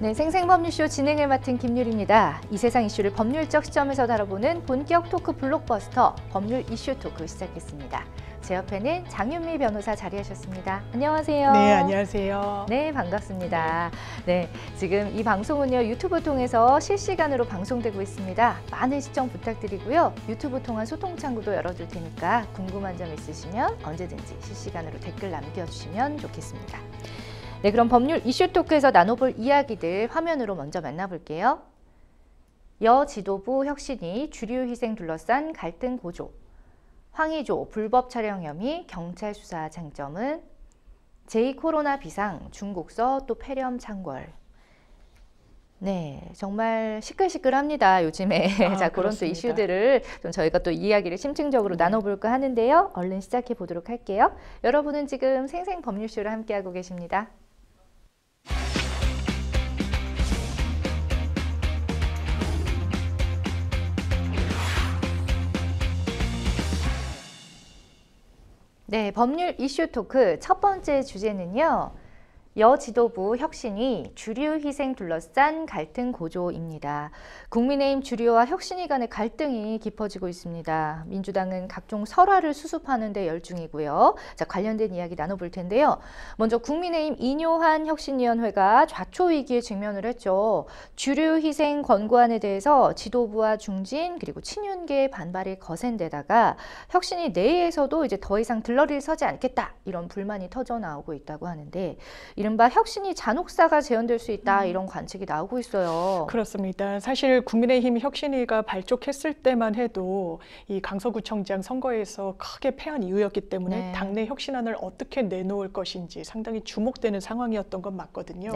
네, 생생법률쇼 진행을 맡은 김유리입니다. 이 세상 이슈를 법률적 시점에서 다뤄보는 본격 토크 블록버스터 법률 이슈 토크 시작했습니다. 제 옆에는 장윤미 변호사 자리하셨습니다. 안녕하세요. 네, 안녕하세요. 네, 반갑습니다. 네, 지금 이 방송은요 유튜브 통해서 실시간으로 방송되고 있습니다. 많은 시청 부탁드리고요. 유튜브 통한 소통 창구도 열어둘 테니까 궁금한 점 있으시면 언제든지 실시간으로 댓글 남겨주시면 좋겠습니다. 네, 그럼 법률 이슈 토크에서 나눠볼 이야기들 화면으로 먼저 만나볼게요. 여 지도부 혁신이 주류 희생 둘러싼 갈등 고조, 황의조 불법 촬영 혐의 경찰 수사 쟁점은 제2코로나 비상 중국서 또 폐렴 창궐. 네, 정말 시끌시끌합니다, 요즘에. 자, 그런 또 이슈들을 좀 저희가 또 이야기를 심층적으로 나눠볼까 하는데요. 얼른 시작해 보도록 할게요. 여러분은 지금 생생법률쇼를 함께하고 계십니다. 네, 법률 이슈 토크 첫 번째 주제는요. 여 지도부 혁신이 주류 희생 둘러싼 갈등 고조입니다. 국민의힘 주류와 혁신위 간의 갈등이 깊어지고 있습니다. 민주당은 각종 설화를 수습하는 데 열중이고요. 자, 관련된 이야기 나눠볼 텐데요. 먼저 국민의힘 이뇨한 혁신위원회가 좌초 위기에 직면을 했죠. 주류 희생 권고안에 대해서 지도부와 중진 그리고 친윤계의 반발이 거센 데다가 혁신위 내에서도 이제 더 이상 들러리를 서지 않겠다 이런 불만이 터져 나오고 있다고 하는데 이른바 혁신이 잔혹사가 재현될 수 있다 이런 관측이 나오고 있어요. 그렇습니다. 사실 국민의힘 혁신위가 발족했을 때만 해도 이 강서구청장 선거에서 크게 패한 이유였기 때문에 당내 혁신안을 어떻게 내놓을 것인지 상당히 주목되는 상황이었던 건 맞거든요.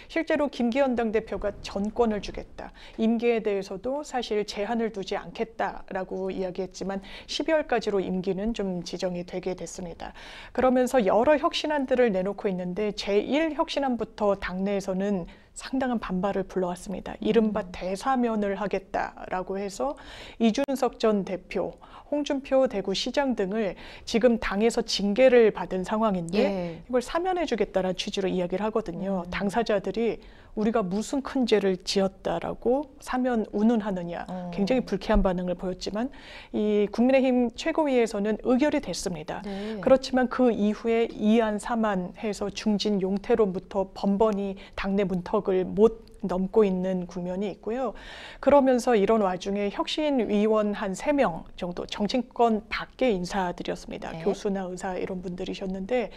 실제로 김기현 당대표가 전권을 주겠다. 임기에 대해서도 사실 제한을 두지 않겠다라고 이야기했지만 12월까지로 임기는 좀 지정이 되게 됐습니다. 그러면서 여러 혁신안들을 내놓고 있는데 제1혁신안부터 당내에서는 상당한 반발을 불러왔습니다. 이른바 대사면을 하겠다라고 해서 이준석 전 대표, 홍준표 대구시장 등을 지금 당에서 징계를 받은 상황인데 이걸 사면해주겠다는 취지로 이야기를 하거든요. 당사자들이 우리가 무슨 큰 죄를 지었다라고 사면 운운하느냐 굉장히 불쾌한 반응을 보였지만 이 국민의힘 최고위에서는 의결이 됐습니다. 그렇지만 그 이후에 이안 사만해서 중진 용태론부터 번번이 당내 문턱을 못 넘고 있는 국면이 있고요. 그러면서 이런 와중에 혁신위원 한 3명 정도 정치권 밖의 인사들이었습니다. 교수나 의사 이런 분들이셨는데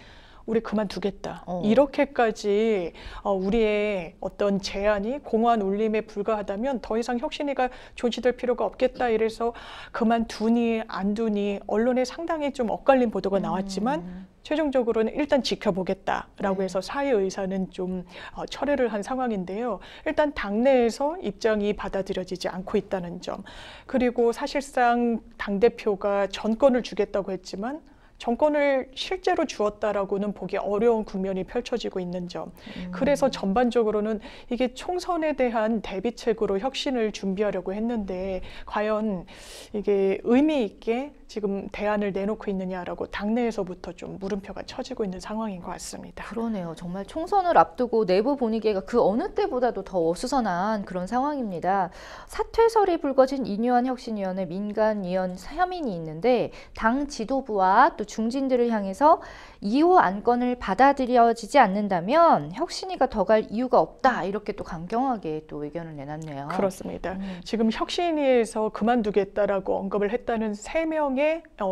우리 그만두겠다. 이렇게까지 우리의 어떤 제안이 공허한 울림에 불과하다면 더 이상 혁신위가 조치될 필요가 없겠다. 이래서 그만두니 안 두니 언론에 상당히 좀 엇갈린 보도가 나왔지만 최종적으로는 일단 지켜보겠다라고 해서 사회 의사는 좀 철회를 한 상황인데요. 일단 당내에서 입장이 받아들여지지 않고 있다는 점. 그리고 사실상 당대표가 전권을 주겠다고 했지만 정권을 실제로 주었다라고는 보기 어려운 국면이 펼쳐지고 있는 점. 그래서 전반적으로는 이게 총선에 대한 대비책으로 혁신을 준비하려고 했는데 과연 이게 의미 있게 지금 대안을 내놓고 있느냐라고 당내에서부터 좀 물음표가 쳐지고 있는 상황인 것 같습니다. 그러네요. 정말 총선을 앞두고 내부 분위기가 그 어느 때보다도 더 어수선한 그런 상황입니다. 사퇴설이 불거진 이뇨한 혁신위원회 민간위원 혐의인이 있는데 당 지도부와 또 중진들을 향해서 2호 안건을 받아들여지지 않는다면 혁신위가 더 갈 이유가 없다 이렇게 또 강경하게 또 의견을 내놨네요. 그렇습니다. 지금 혁신위에서 그만두겠다라고 언급을 했다는 3명의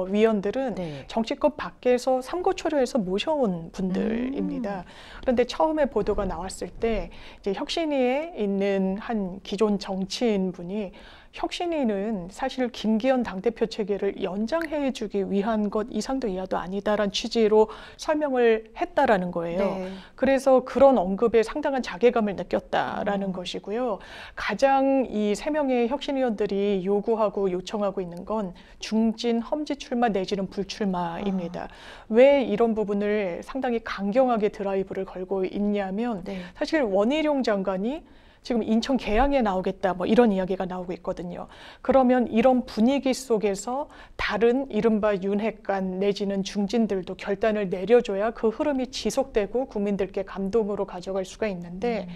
위원들은 정치권 밖에서 삼고초려해서 모셔온 분들입니다. 그런데 처음에 보도가 나왔을 때 이제 혁신위에 있는 한 기존 정치인 분이 혁신위는 사실 김기현 당대표 체계를 연장해주기 위한 것 이상도 이하도 아니다라는 취지로 설명을 했다라는 거예요. 그래서 그런 언급에 상당한 자괴감을 느꼈다라는 것이고요. 가장 이 3명의 혁신위원들이 요구하고 요청하고 있는 건 중진 험지 출마 내지는 불출마입니다. 왜 이런 부분을 상당히 강경하게 드라이브를 걸고 있냐면 사실 원희룡 장관이 지금 인천 계양에 나오겠다 뭐 이런 이야기가 나오고 있거든요. 그러면 이런 분위기 속에서 다른 이른바 윤핵관 내지는 중진들도 결단을 내려줘야 그 흐름이 지속되고 국민들께 감동으로 가져갈 수가 있는데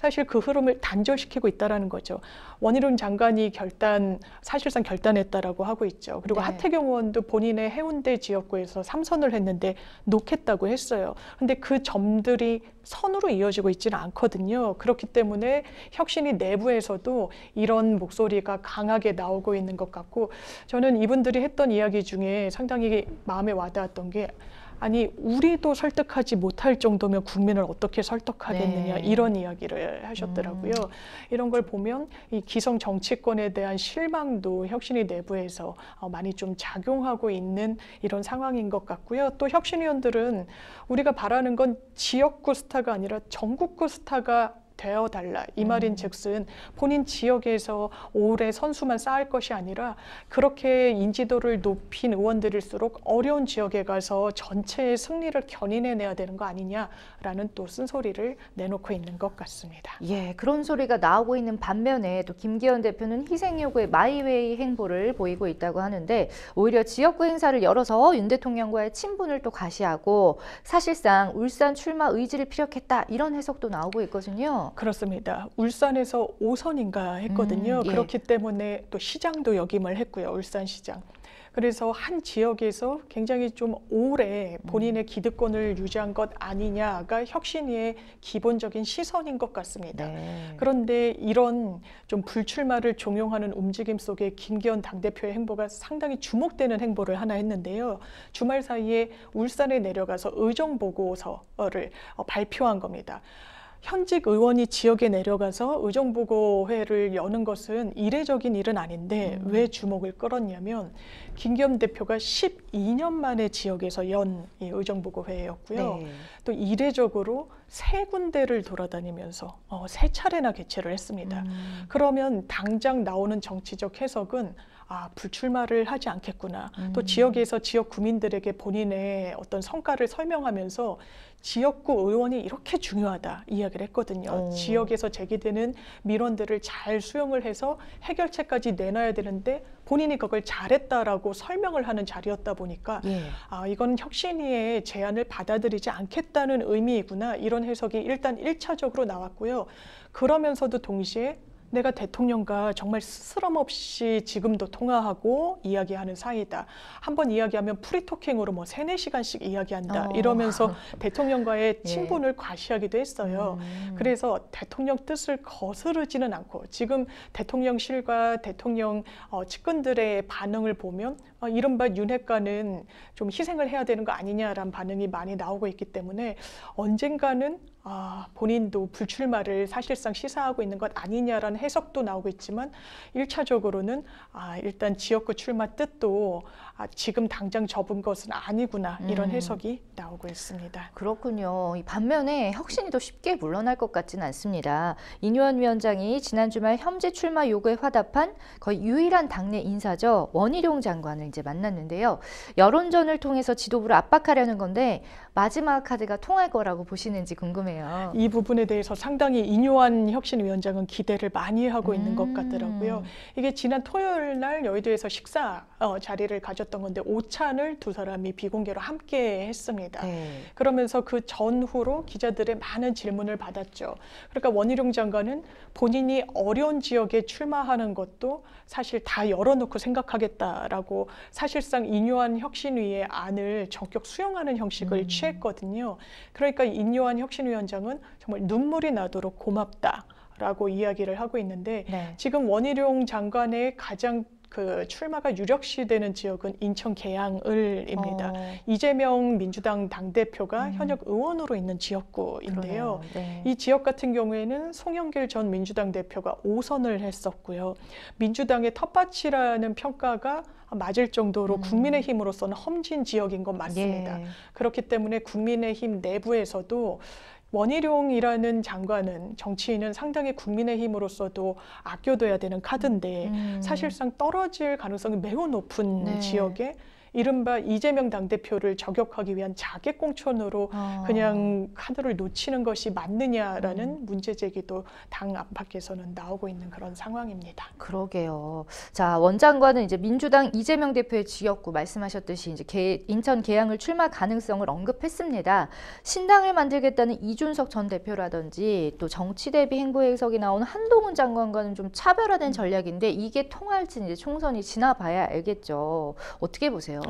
사실 그 흐름을 단절시키고 있다는 거죠. 원희룡 장관이 사실상 결단했다라고 하고 있죠. 그리고 네. 하태경 의원도 본인의 해운대 지역구에서 3선을 했는데 놓겠다고 했어요. 근데 그 점들이 선으로 이어지고 있지는 않거든요. 그렇기 때문에 혁신위 내부에서도 이런 목소리가 강하게 나오고 있는 것 같고, 저는 이분들이 했던 이야기 중에 상당히 마음에 와닿았던 게, 아니 우리도 설득하지 못할 정도면 국민을 어떻게 설득하겠느냐, 네. 이런 이야기를 하셨더라고요. 이런 걸 보면 이 기성 정치권에 대한 실망도 혁신위 내부에서 많이 좀 작용하고 있는 이런 상황인 것 같고요. 또 혁신위원들은 우리가 바라는 건 지역구 스타가 아니라 전국구 스타가 되어달라, 이 말인 즉슨 본인 지역에서 오래 선수만 쌓을 것이 아니라 그렇게 인지도를 높인 의원들일수록 어려운 지역에 가서 전체의 승리를 견인해내야 되는 거 아니냐라는 또 쓴소리를 내놓고 있는 것 같습니다. 예, 그런 소리가 나오고 있는 반면에 또 김기현 대표는 희생 요구의 마이웨이 행보를 보이고 있다고 하는데, 오히려 지역구 행사를 열어서 윤 대통령과의 친분을 또 가시하고 사실상 울산 출마 의지를 피력했다, 이런 해석도 나오고 있거든요. 그렇습니다. 울산에서 5선인가 했거든요. 예. 그렇기 때문에 또 시장도 역임을 했고요. 울산시장. 그래서 한 지역에서 굉장히 좀 오래 본인의 기득권을 유지한 것 아니냐가 혁신위의 기본적인 시선인 것 같습니다. 네. 그런데 이런 좀 불출마를 종용하는 움직임 속에 김기현 당대표의 행보가 상당히 주목되는 행보를 하나 했는데요. 주말 사이에 울산에 내려가서 의정보고서를 발표한 겁니다. 현직 의원이 지역에 내려가서 의정보고회를 여는 것은 이례적인 일은 아닌데 왜 주목을 끌었냐면, 김기현 대표가 12년 만에 지역에서 연 이 의정보고회였고요. 네. 또 이례적으로 3군데를 돌아다니면서 3차례나 개최를 했습니다. 그러면 당장 나오는 정치적 해석은, 아, 불출마를 하지 않겠구나. 또 지역에서 지역 구민들에게 본인의 어떤 성과를 설명하면서 지역구 의원이 이렇게 중요하다 이야기를 했거든요. 지역에서 제기되는 민원들을 잘 수용을 해서 해결책까지 내놔야 되는데 본인이 그걸 잘했다라고 설명을 하는 자리였다 보니까 예. 아, 이건 혁신위의 제안을 받아들이지 않겠다는 의미이구나, 이런 해석이 일단 1차적으로 나왔고요. 그러면서도 동시에 내가 대통령과 정말 스스럼 없이 지금도 통화하고 이야기하는 사이다. 한번 이야기하면 프리토킹으로 뭐 3-4시간씩 이야기한다. 이러면서 대통령과의 친분을 과시하기도 했어요. 그래서 대통령 뜻을 거스르지는 않고, 지금 대통령실과 대통령 측근들의 반응을 보면 이른바 윤핵관은 좀 희생을 해야 되는 거 아니냐라는 반응이 많이 나오고 있기 때문에 언젠가는 본인도 불출마를 사실상 시사하고 있는 것 아니냐라는 해석도 나오고 있지만, 1차적으로는 일단 지역구 출마 뜻도 지금 당장 접은 것은 아니구나, 이런 해석이 나오고 있습니다. 그렇군요. 이 반면에 혁신이 더 쉽게 물러날 것 같지는 않습니다. 인유한 위원장이 지난 주말 혐지 출마 요구에 화답한 거의 유일한 당내 인사죠. 원희룡 장관을 이제 만났는데요. 여론전을 통해서 지도부를 압박하려는 건데 마지막 카드가 통할 거라고 보시는지 궁금해요. 이 부분에 대해서 상당히 인유한 혁신위원장은 기대를 많이 하고 있는 것 같더라고요. 이게 지난 토요일 날 여의도에서 식사 자리를 가졌던 건데 오찬을 두 사람이 비공개로 함께 했습니다. 네. 그러면서 그 전후로 기자들의 많은 질문을 받았죠. 그러니까 원희룡 장관은 본인이 어려운 지역에 출마하는 것도 사실 다 열어놓고 생각하겠다라고 사실상 인유한 혁신위의 안을 전격 수용하는 형식을 취했거든요. 그러니까 인유한 혁신위원장은 정말 눈물이 나도록 고맙다라고 이야기를 하고 있는데, 네. 지금 원희룡 장관의 가장 출마가 유력시되는 지역은 인천 계양을입니다. 이재명 민주당 당대표가 현역 의원으로 있는 지역구인데요. 네. 이 지역 같은 경우에는 송영길 전 민주당 대표가 5선을 했었고요. 민주당의 텃밭이라는 평가가 맞을 정도로 국민의힘으로서는 험진 지역인 건 맞습니다. 예. 그렇기 때문에 국민의힘 내부에서도 원희룡이라는 장관은, 정치인은 상당히 국민의힘으로서도 아껴둬야 되는 카드인데 사실상 떨어질 가능성이 매우 높은 네. 지역에 이른바 이재명 당대표를 저격하기 위한 자객 공천으로 그냥 하늘을 놓치는 것이 맞느냐라는 문제 제기도 당 안팎에서는 나오고 있는 그런 상황입니다. 그러게요. 자, 원장관은 이제 민주당 이재명 대표의 지역구 말씀하셨듯이 이제 인천 계양을 출마 가능성을 언급했습니다. 신당을 만들겠다는 이준석 전 대표라든지 또 정치 대비 행보 해석이 나오는 한동훈 장관과는 좀 차별화된 전략인데 이게 통할지 이제 총선이 지나봐야 알겠죠. 어떻게 보세요?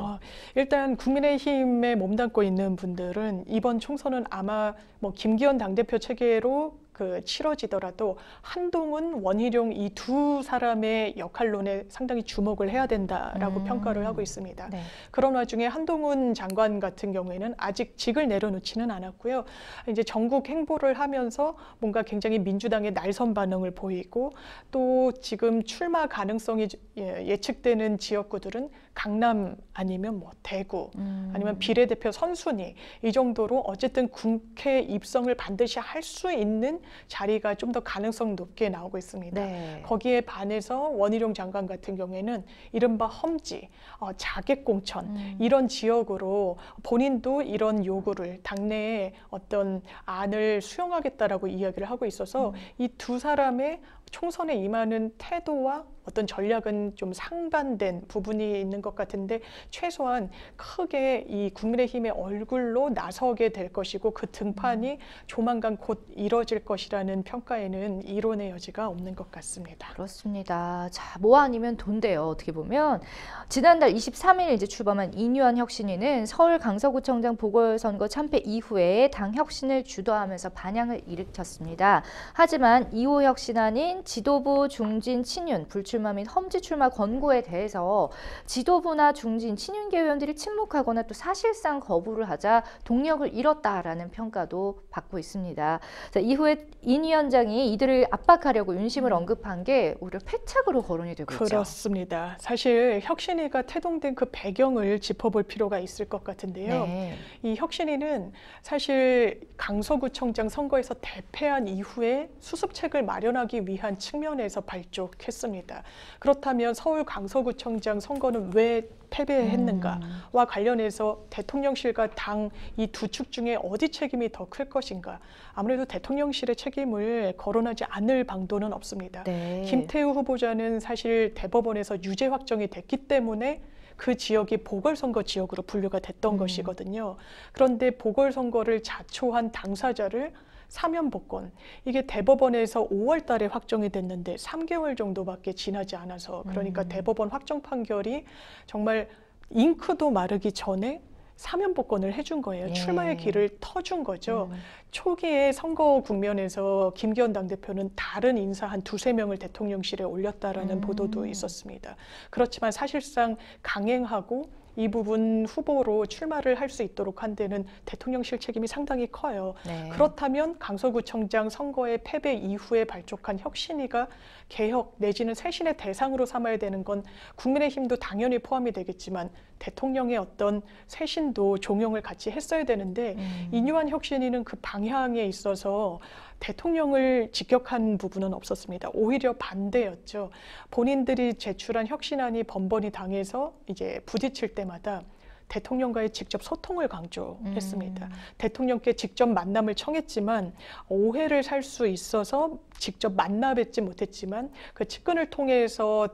일단 국민의힘에 몸담고 있는 분들은 이번 총선은 아마 뭐 김기현 당대표 체계로 치러지더라도 한동훈, 원희룡 이 두 사람의 역할론에 상당히 주목을 해야 된다라고 평가를 하고 있습니다. 네. 그런 와중에 한동훈 장관 같은 경우에는 아직 직을 내려놓지는 않았고요. 이제 전국 행보를 하면서 뭔가 굉장히 민주당의 날선 반응을 보이고 또 지금 출마 가능성이 예측되는 지역구들은 강남 아니면 뭐 대구 아니면 비례대표 선순위 이 정도로 어쨌든 국회 입성을 반드시 할 수 있는 자리가 좀 더 가능성 높게 나오고 있습니다. 네. 거기에 반해서 원희룡 장관 같은 경우에는 이른바 험지, 자객 공천 이런 지역으로 본인도 이런 요구를 당내에 어떤 안을 수용하겠다라고 이야기를 하고 있어서 이 두 사람의 총선에 임하는 태도와 어떤 전략은 좀 상반된 부분이 있는 것 같은데 최소한 크게 이 국민의힘의 얼굴로 나서게 될 것이고 그 등판이 조만간 곧 이뤄질 것이라는 평가에는 이론의 여지가 없는 것 같습니다. 그렇습니다. 자, 뭐 아니면 돈데요. 어떻게 보면 지난달 23일 이제 출범한 이뉴한 혁신위는 서울 강서구청장 보궐선거 참패 이후에 당 혁신을 주도하면서 반향을 일으켰습니다. 하지만 2호 혁신안인 지도부 중진 친윤 불출마 및 험지 출마 권고에 대해서 지도부나 중진 친윤계 의원들이 침묵하거나 또 사실상 거부를 하자 동력을 잃었다라는 평가도 받고 있습니다. 자, 이후에 인 위원장이 이들을 압박하려고 윤심을 언급한 게 오히려 패착으로 거론이 되고 있죠. 그렇습니다. 사실 혁신위가 태동된 그 배경을 짚어볼 필요가 있을 것 같은데요. 네. 이 혁신위는 사실 강서구청장 선거에서 대패한 이후에 수습책을 마련하기 위한 측면에서 발족했습니다. 그렇다면 서울 강서구청장 선거는 왜 패배했는가와 관련해서 대통령실과 당 이 두 축 중에 어디 책임이 더 클 것인가. 아무래도 대통령실의 책임을 거론하지 않을 방도는 없습니다. 네. 김태우 후보자는 사실 대법원에서 유죄 확정이 됐기 때문에 그 지역이 보궐선거 지역으로 분류가 됐던 것이거든요. 그런데 보궐선거를 자초한 당사자를 사면 복권, 이게 대법원에서 5월 달에 확정이 됐는데 3개월 정도밖에 지나지 않아서 그러니까 대법원 확정 판결이 정말 잉크도 마르기 전에 사면 복권을 해준 거예요. 예. 출마의 길을 터준 거죠. 초기에 선거 국면에서 김기현 당대표는 다른 인사 한 두세 명을 대통령실에 올렸다라는 보도도 있었습니다. 그렇지만 사실상 강행하고 이 부분 후보로 출마를 할 수 있도록 한 데는 대통령실 책임이 상당히 커요. 네. 그렇다면 강서구청장 선거의 패배 이후에 발족한 혁신위가 개혁 내지는 쇄신의 대상으로 삼아야 되는 건 국민의힘도 당연히 포함이 되겠지만 대통령의 어떤 쇄신도 종용을 같이 했어야 되는데 이뉴한 혁신위는 그 방향에 있어서 대통령을 직격한 부분은 없었습니다. 오히려 반대였죠. 본인들이 제출한 혁신안이 번번이 당해서 이제 부딪힐 때마다 대통령과의 직접 소통을 강조했습니다. 대통령께 직접 만남을 청했지만 오해를 살 수 있어서 직접 만나 뵙지 못했지만 그 측근을 통해서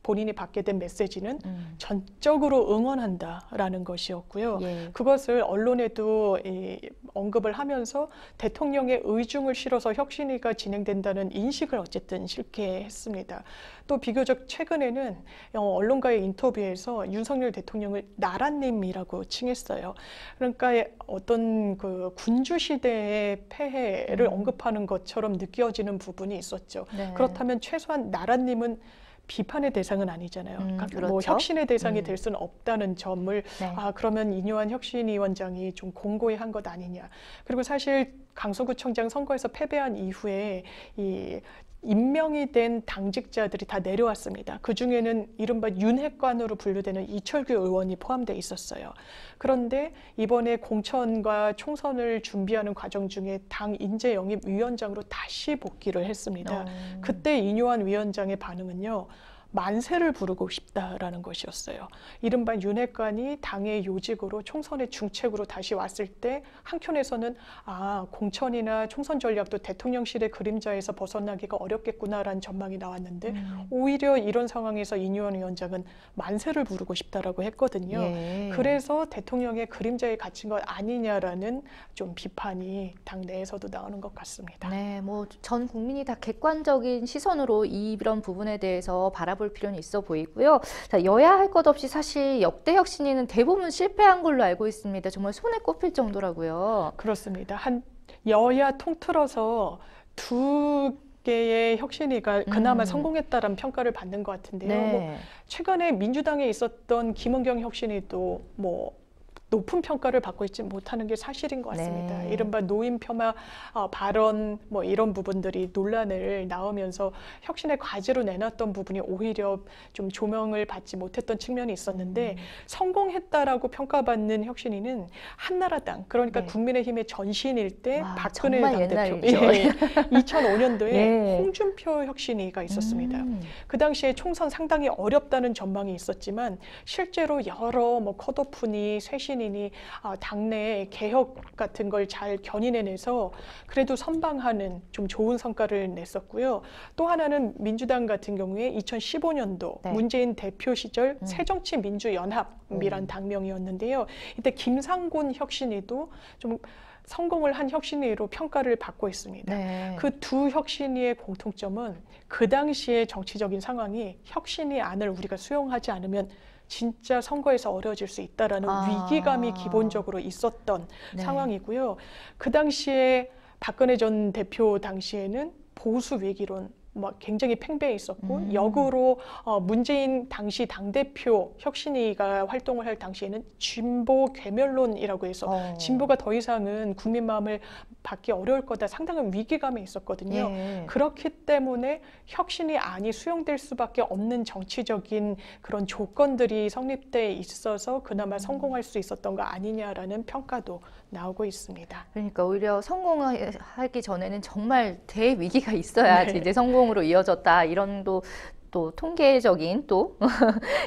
본인이 받게 된 메시지는 전적으로 응원한다라는 것이었고요. 예. 그것을 언론에도 언급을 하면서 대통령의 의중을 실어서 혁신위가 진행된다는 인식을 어쨌든 싫게 했습니다. 또 비교적 최근에는 언론과의 인터뷰에서 윤석열 대통령을 나라님이라고 칭했어요. 그러니까 어떤 그 군주 시대의 폐해를 언급하는 것처럼 느껴지는 부분이 있었죠. 네. 그렇다면 최소한 나라님은 비판의 대상은 아니잖아요. 그러니까 그렇죠. 뭐 혁신의 대상이 될 수는 없다는 점을 네. 그러면 이뉴한 혁신위원장이 좀 공고히 한 것 아니냐. 그리고 사실 강서구청장 선거에서 패배한 이후에 이 임명이 된 당직자들이 다 내려왔습니다. 그중에는 이른바 윤핵관으로 분류되는 이철규 의원이 포함되어 있었어요. 그런데 이번에 공천과 총선을 준비하는 과정 중에 당 인재영입위원장으로 다시 복귀를 했습니다. 그때 이뉴한 위원장의 반응은요. 만세를 부르고 싶다라는 것이었어요. 이른바 윤핵관이 당의 요직으로 총선의 중책으로 다시 왔을 때 한켠에서는 공천이나 총선 전략도 대통령실의 그림자에서 벗어나기가 어렵겠구나라는 전망이 나왔는데 오히려 이런 상황에서 이뇨한 위원장은 만세를 부르고 싶다라고 했거든요. 예. 그래서 대통령의 그림자에 갇힌 것 아니냐라는 좀 비판이 당내에서도 나오는 것 같습니다. 네, 뭐 전 국민이 다 객관적인 시선으로 이런 부분에 대해서 바라볼 필요는 있어 보이고요. 자, 여야 할 것 없이 사실 역대 혁신위는 대부분 실패한 걸로 알고 있습니다. 정말 손에 꼽힐 정도라고요. 그렇습니다. 한 여야 통틀어서 두 개의 혁신위가 그나마 성공했다라는 평가를 받는 것 같은데요. 네. 뭐 최근에 민주당에 있었던 김은경 혁신위도 뭐 높은 평가를 받고 있지 못하는 게 사실인 것 같습니다. 네. 이른바 노인 폄하 발언 뭐 이런 부분들이 논란을 나오면서 혁신의 과제로 내놨던 부분이 오히려 좀 조명을 받지 못했던 측면이 있었는데 성공했다라고 평가받는 혁신위는 한나라당, 그러니까 네. 국민의힘의 전신일 때 와, 박근혜 정말 당대표, 옛날이죠. 2005년도에 예. 홍준표 혁신위가 있었습니다. 그 당시에 총선 상당히 어렵다는 전망이 있었지만 실제로 여러 뭐 컷오프니 쇄신이니 당내 개혁 같은 걸 잘 견인해내서 그래도 선방하는 좀 좋은 성과를 냈었고요. 또 하나는 민주당 같은 경우에 2015년도 네. 문재인 대표 시절 새정치민주연합이란 당명이었는데요. 이때 김상곤 혁신위도 좀 성공을 한 혁신위로 평가를 받고 있습니다. 네. 그 두 혁신위의 공통점은 그 당시의 정치적인 상황이 혁신위 안을 우리가 수용하지 않으면 진짜 선거에서 어려워질 수 있다라는 위기감이 기본적으로 있었던 네. 상황이고요. 그 당시에 박근혜 전 대표 당시에는 보수 위기론 막 굉장히 팽배해 있었고 역으로 문재인 당시 당대표 혁신위가 활동을 할 당시에는 진보 괴멸론이라고 해서 진보가 더 이상은 국민 마음을 받기 어려울 거다, 상당한 위기감에 있었거든요. 예. 그렇기 때문에 혁신이 안이 수용될 수밖에 없는 정치적인 그런 조건들이 성립돼 있어서 그나마 성공할 수 있었던 거 아니냐라는 평가도 나오고 있습니다. 그러니까 오히려 성공하기 전에는 정말 대위기가 있어야지 네. 이제 성공으로 이어졌다, 이런 또 통계적인 또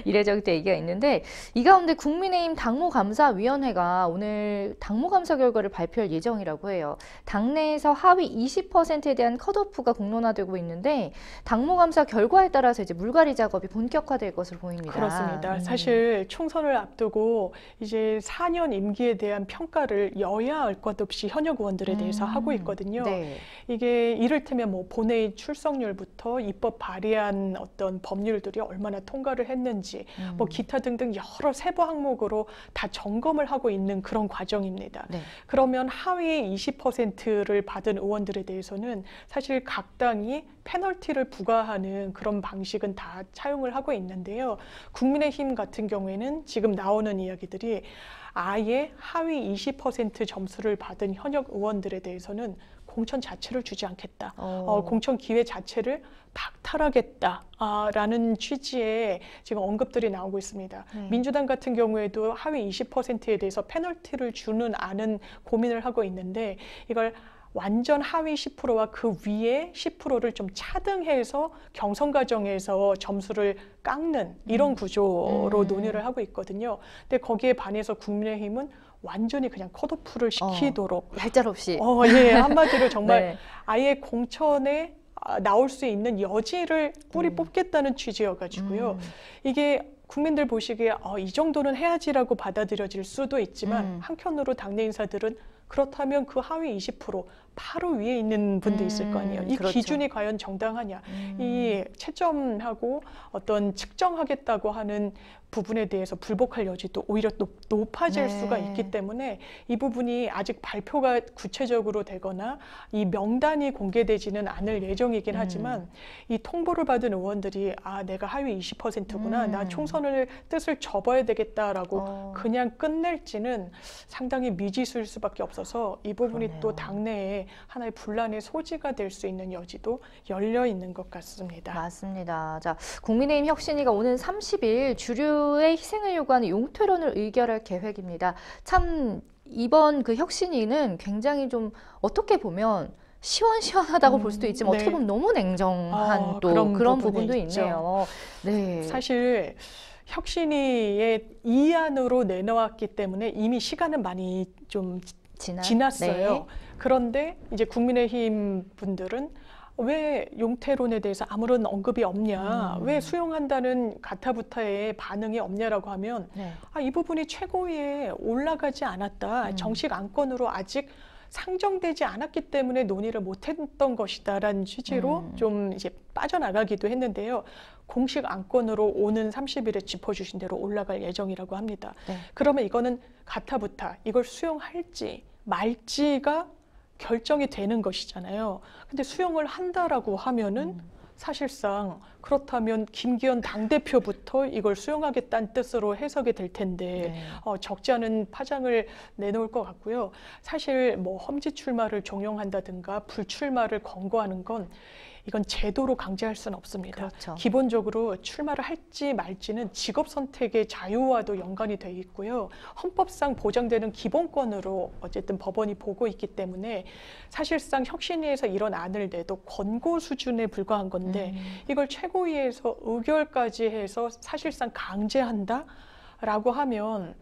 이례적인 또 얘기가 있는데, 이 가운데 국민의힘 당무감사위원회가 오늘 당무감사 결과를 발표할 예정이라고 해요. 당내에서 하위 20%에 대한 컷오프가 공론화되고 있는데 당무감사 결과에 따라서 이제 물갈이 작업이 본격화될 것으로 보입니다. 그렇습니다. 사실 총선을 앞두고 이제 4년 임기에 대한 평가를 여야 할 것 없이 현역 의원들에 대해서 하고 있거든요. 네. 이게 이를테면 뭐 본회의 출석률부터 입법 발의한 어떤 법률들이 얼마나 통과를 했는지 뭐 기타 등등 여러 세부 항목으로 다 점검을 하고 있는 그런 과정입니다. 네. 그러면 하위 20%를 받은 의원들에 대해서는 사실 각 당이 페널티를 부과하는 그런 방식은 다 차용을 하고 있는데요. 국민의힘 같은 경우에는 지금 나오는 이야기들이 아예 하위 20% 점수를 받은 현역 의원들에 대해서는 공천 자체를 주지 않겠다. 공천 기회 자체를 박탈하겠다라는 취지의 지금 언급들이 나오고 있습니다. 민주당 같은 경우에도 하위 20%에 대해서 페널티를 주는 안은 고민을 하고 있는데, 이걸 완전 하위 10%와 그 위에 10%를 좀 차등해서 경선 과정에서 점수를 깎는 이런 구조로 논의를 하고 있거든요. 근데 거기에 반해서 국민의힘은 완전히 그냥 컷오프를 시키도록 얄짤없이 예, 한마디로 정말 네. 아예 공천에 나올 수 있는 여지를 뿌리 뽑겠다는 취지여가지고요. 이게 국민들 보시기에 이 정도는 해야지라고 받아들여질 수도 있지만 한편으로 당내 인사들은 그렇다면 그 하위 20% 바로 위에 있는 분도 있을 거 아니에요. 이 그렇죠. 기준이 과연 정당하냐. 이 채점하고 어떤 측정하겠다고 하는 부분에 대해서 불복할 여지도 오히려 높아질 수가 있기 때문에 이 부분이 아직 발표가 구체적으로 되거나 이 명단이 공개되지는 않을 예정이긴 하지만 이 통보를 받은 의원들이 내가 하위 20%구나. 나 총선을 뜻을 접어야 되겠다라고 그냥 끝낼지는 상당히 미지수일 수밖에 없어서 이 부분이 그러네요. 또 당내에 하나의 분란의 소지가 될 수 있는 여지도 열려 있는 것 같습니다. 맞습니다. 자, 국민의힘 혁신위가 오는 30일 주류의 희생을 요구하는 용퇴론을 의결할 계획입니다. 참 이번 그 혁신위는 굉장히 좀 어떻게 보면 시원시원하다고 볼 수도 있지만 네. 어떻게 보면 너무 냉정한 또 그런 부분도 있네요. 네. 사실 혁신위의 이안으로 내놓았기 때문에 이미 시간은 많이 좀 지났어요. 네. 그런데 이제 국민의힘 분들은 왜 용태론에 대해서 아무런 언급이 없냐, 왜 수용한다는 가타부타의 반응이 없냐라고 하면 네. 이 부분이 최고위에 올라가지 않았다. 정식 안건으로 아직 상정되지 않았기 때문에 논의를 못했던 것이다라는 취지로 좀 이제 빠져나가기도 했는데요. 공식 안건으로 오는 30일에 짚어주신 대로 올라갈 예정이라고 합니다. 네. 그러면 이거는 가타부타 이걸 수용할지 말지가 결정이 되는 것이잖아요. 근데 수용을 한다라고 하면은 사실상 그렇다면 김기현 당대표부터 이걸 수용하겠다는 뜻으로 해석이 될 텐데 네. 적지 않은 파장을 내놓을 것 같고요. 사실 뭐 험지 출마를 종용한다든가 불출마를 권고하는 건 이건 제도로 강제할 수는 없습니다. 그렇죠. 기본적으로 출마를 할지 말지는 직업 선택의 자유와도 연관이 돼 있고요. 헌법상 보장되는 기본권으로 어쨌든 법원이 보고 있기 때문에 사실상 혁신위에서 이런 안을 내도 권고 수준에 불과한 건데 이걸 최고위에서 의결까지 해서 사실상 강제한다? 라고 하면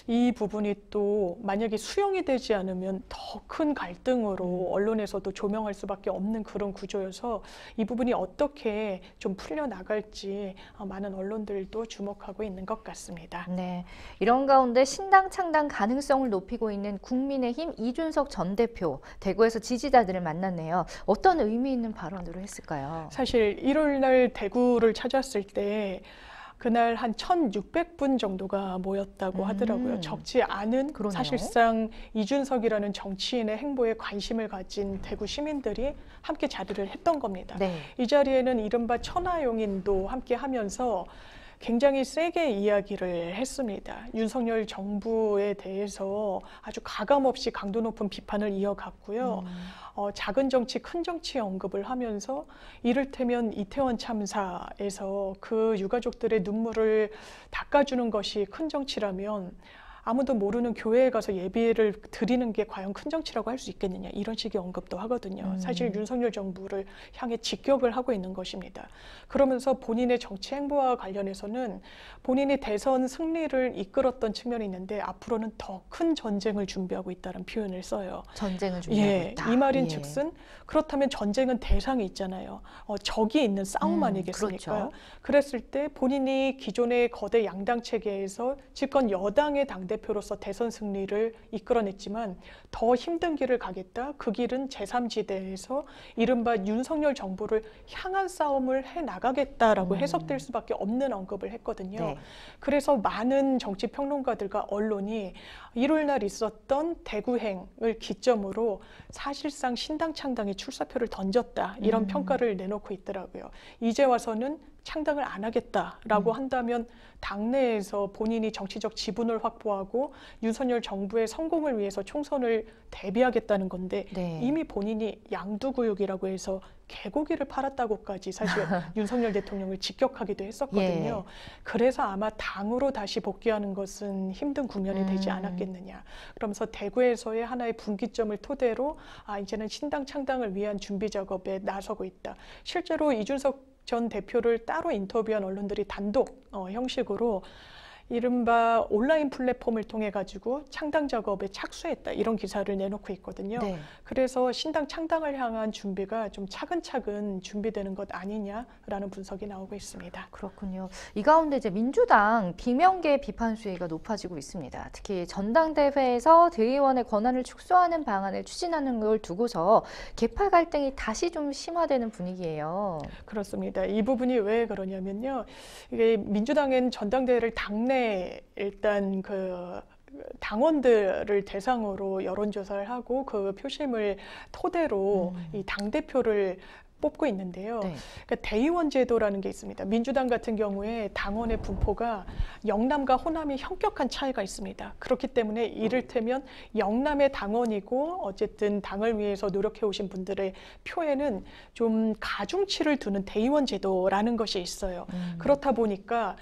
이 부분이 또 만약에 수용이 되지 않으면 더 큰 갈등으로 언론에서도 조명할 수밖에 없는 그런 구조여서 이 부분이 어떻게 좀 풀려나갈지 많은 언론들도 주목하고 있는 것 같습니다. 네, 이런 가운데 신당 창당 가능성을 높이고 있는 국민의힘 이준석 전 대표 대구에서 지지자들을 만났네요. 어떤 의미 있는 발언으로 했을까요? 사실 1월 날 대구를 찾았을 때 그날 한 1,600분 정도가 모였다고 하더라고요. 적지 않은 그러네요. 사실상 이준석이라는 정치인의 행보에 관심을 가진 대구 시민들이 함께 자리를 했던 겁니다. 네. 이 자리에는 이른바 천하용인도 함께 하면서 굉장히 세게 이야기를 했습니다. 윤석열 정부에 대해서 아주 가감없이 강도 높은 비판을 이어갔고요. 작은 정치, 큰 정치 언급을 하면서 이를테면 이태원 참사에서 그 유가족들의 눈물을 닦아주는 것이 큰 정치라면 아무도 모르는 교회에 가서 예배를 드리는 게 과연 큰 정치라고 할 수 있겠느냐 이런 식의 언급도 하거든요. 사실 윤석열 정부를 향해 직격을 하고 있는 것입니다. 그러면서 본인의 정치 행보와 관련해서는 본인이 대선 승리를 이끌었던 측면이 있는데 앞으로는 더 큰 전쟁을 준비하고 있다는 표현을 써요. 전쟁을 준비하고 있다. 이 말인 즉슨 그렇다면 전쟁은 대상이 있잖아요. 적이 있는 싸움 아니겠습니까? 그렇죠. 그랬을 때 본인이 기존의 거대 양당 체계에서 집권 여당의 당대표로서 대선 승리를 이끌어냈지만 더 힘든 길을 가겠다. 그 길은 제3지대에서 이른바 윤석열 정부를 향한 싸움을 해나가겠다라고 해석될 수밖에 없는 언급을 했거든요. 네. 그래서 많은 정치평론가들과 언론이 1월 날 있었던 대구행을 기점으로 사실상 신당 창당에 출사표를 던졌다. 이런 평가를 내놓고 있더라고요. 이제 와서는 창당을 안 하겠다라고 한다면 당내에서 본인이 정치적 지분을 확보하고 윤석열 정부의 성공을 위해서 총선을 대비하겠다는 건데 네. 이미 본인이 양두구육이라고 해서 개고기를 팔았다고까지 사실 윤석열 대통령을 직격하기도 했었거든요. 그래서 아마 당으로 다시 복귀하는 것은 힘든 국면이 되지 않았겠느냐. 그러면서 대구에서의 하나의 분기점을 토대로 이제는 신당 창당을 위한 준비 작업에 나서고 있다. 실제로 이준석 전 대표를 따로 인터뷰한 언론들이 단독 형식으로 이른바 온라인 플랫폼을 통해 가지고 창당 작업에 착수했다 이런 기사를 내놓고 있거든요. 네. 그래서 신당 창당을 향한 준비가 좀 차근차근 준비되는 것 아니냐라는 분석이 나오고 있습니다. 그렇군요. 이 가운데 이제 민주당 비명계 비판 수위가 높아지고 있습니다. 특히 전당대회에서 대의원의 권한을 축소하는 방안을 추진하는 걸 두고서 개파 갈등이 다시 좀 심화되는 분위기예요. 그렇습니다. 이 부분이 왜 그러냐면요. 이게 민주당은 전당대회를 당내 일단 그 당원들을 대상으로 여론조사를 하고 그 표심을 토대로 이 당대표를 뽑고 있는데요. 네. 그러니까 대의원 제도라는 게 있습니다. 민주당 같은 경우에 당원의 분포가 영남과 호남이 현격한 차이가 있습니다. 그렇기 때문에 이를테면 영남의 당원이고 어쨌든 당을 위해서 노력해 오신 분들의 표에는 좀 가중치를 두는 대의원 제도라는 것이 있어요. 그렇다 보니까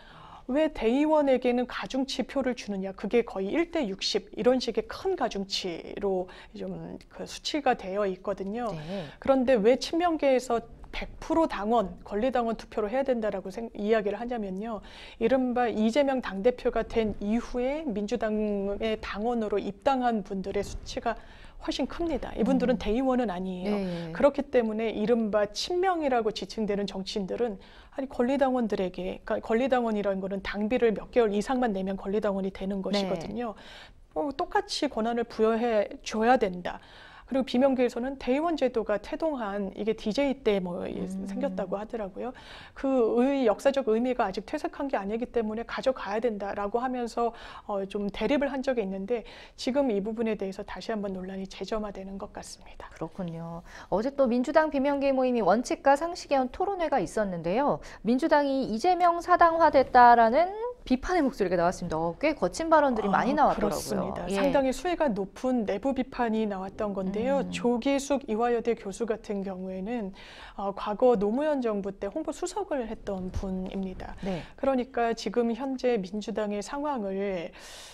왜 대의원에게는 가중치 표를 주느냐? 그게 거의 1대 60 이런 식의 큰 가중치로 좀 그 수치가 되어 있거든요. 네. 그런데 왜 친명계에서 100% 당원, 권리당원 투표로 해야 된다라고 이야기를 하냐면요. 이른바 이재명 당대표가 된 이후에 민주당의 당원으로 입당한 분들의 수치가 훨씬 큽니다. 이분들은 대의원은 아니에요. 네. 그렇기 때문에 이른바 친명이라고 지칭되는 정치인들은 아니 권리당원들에게, 그러니까 권리당원이라는 거는 당비를 몇 개월 이상만 내면 권리당원이 되는 것이거든요. 똑같이 권한을 부여해 줘야 된다. 그리고 비명계에서는 대의원 제도가 태동한 이게 DJ 때 뭐 생겼다고 하더라고요. 그 역사적 의미가 아직 퇴색한 게 아니기 때문에 가져가야 된다라고 하면서 좀 대립을 한 적이 있는데 지금 이 부분에 대해서 다시 한번 논란이 재점화되는 것 같습니다. 그렇군요. 어제 또 민주당 비명계 모임이 원칙과 상식에 한 토론회가 있었는데요. 민주당이 이재명 사당화됐다라는 비판의 목소리가 나왔습니다. 꽤 거친 발언들이 많이 나왔더라고요. 그렇습니다. 예. 상당히 수위가 높은 내부 비판이 나왔던 건데요. 조기숙 이화여대 교수 같은 경우에는 과거 노무현 정부 때 홍보 수석을 했던 분입니다. 네. 그러니까 지금 현재 민주당의 상황을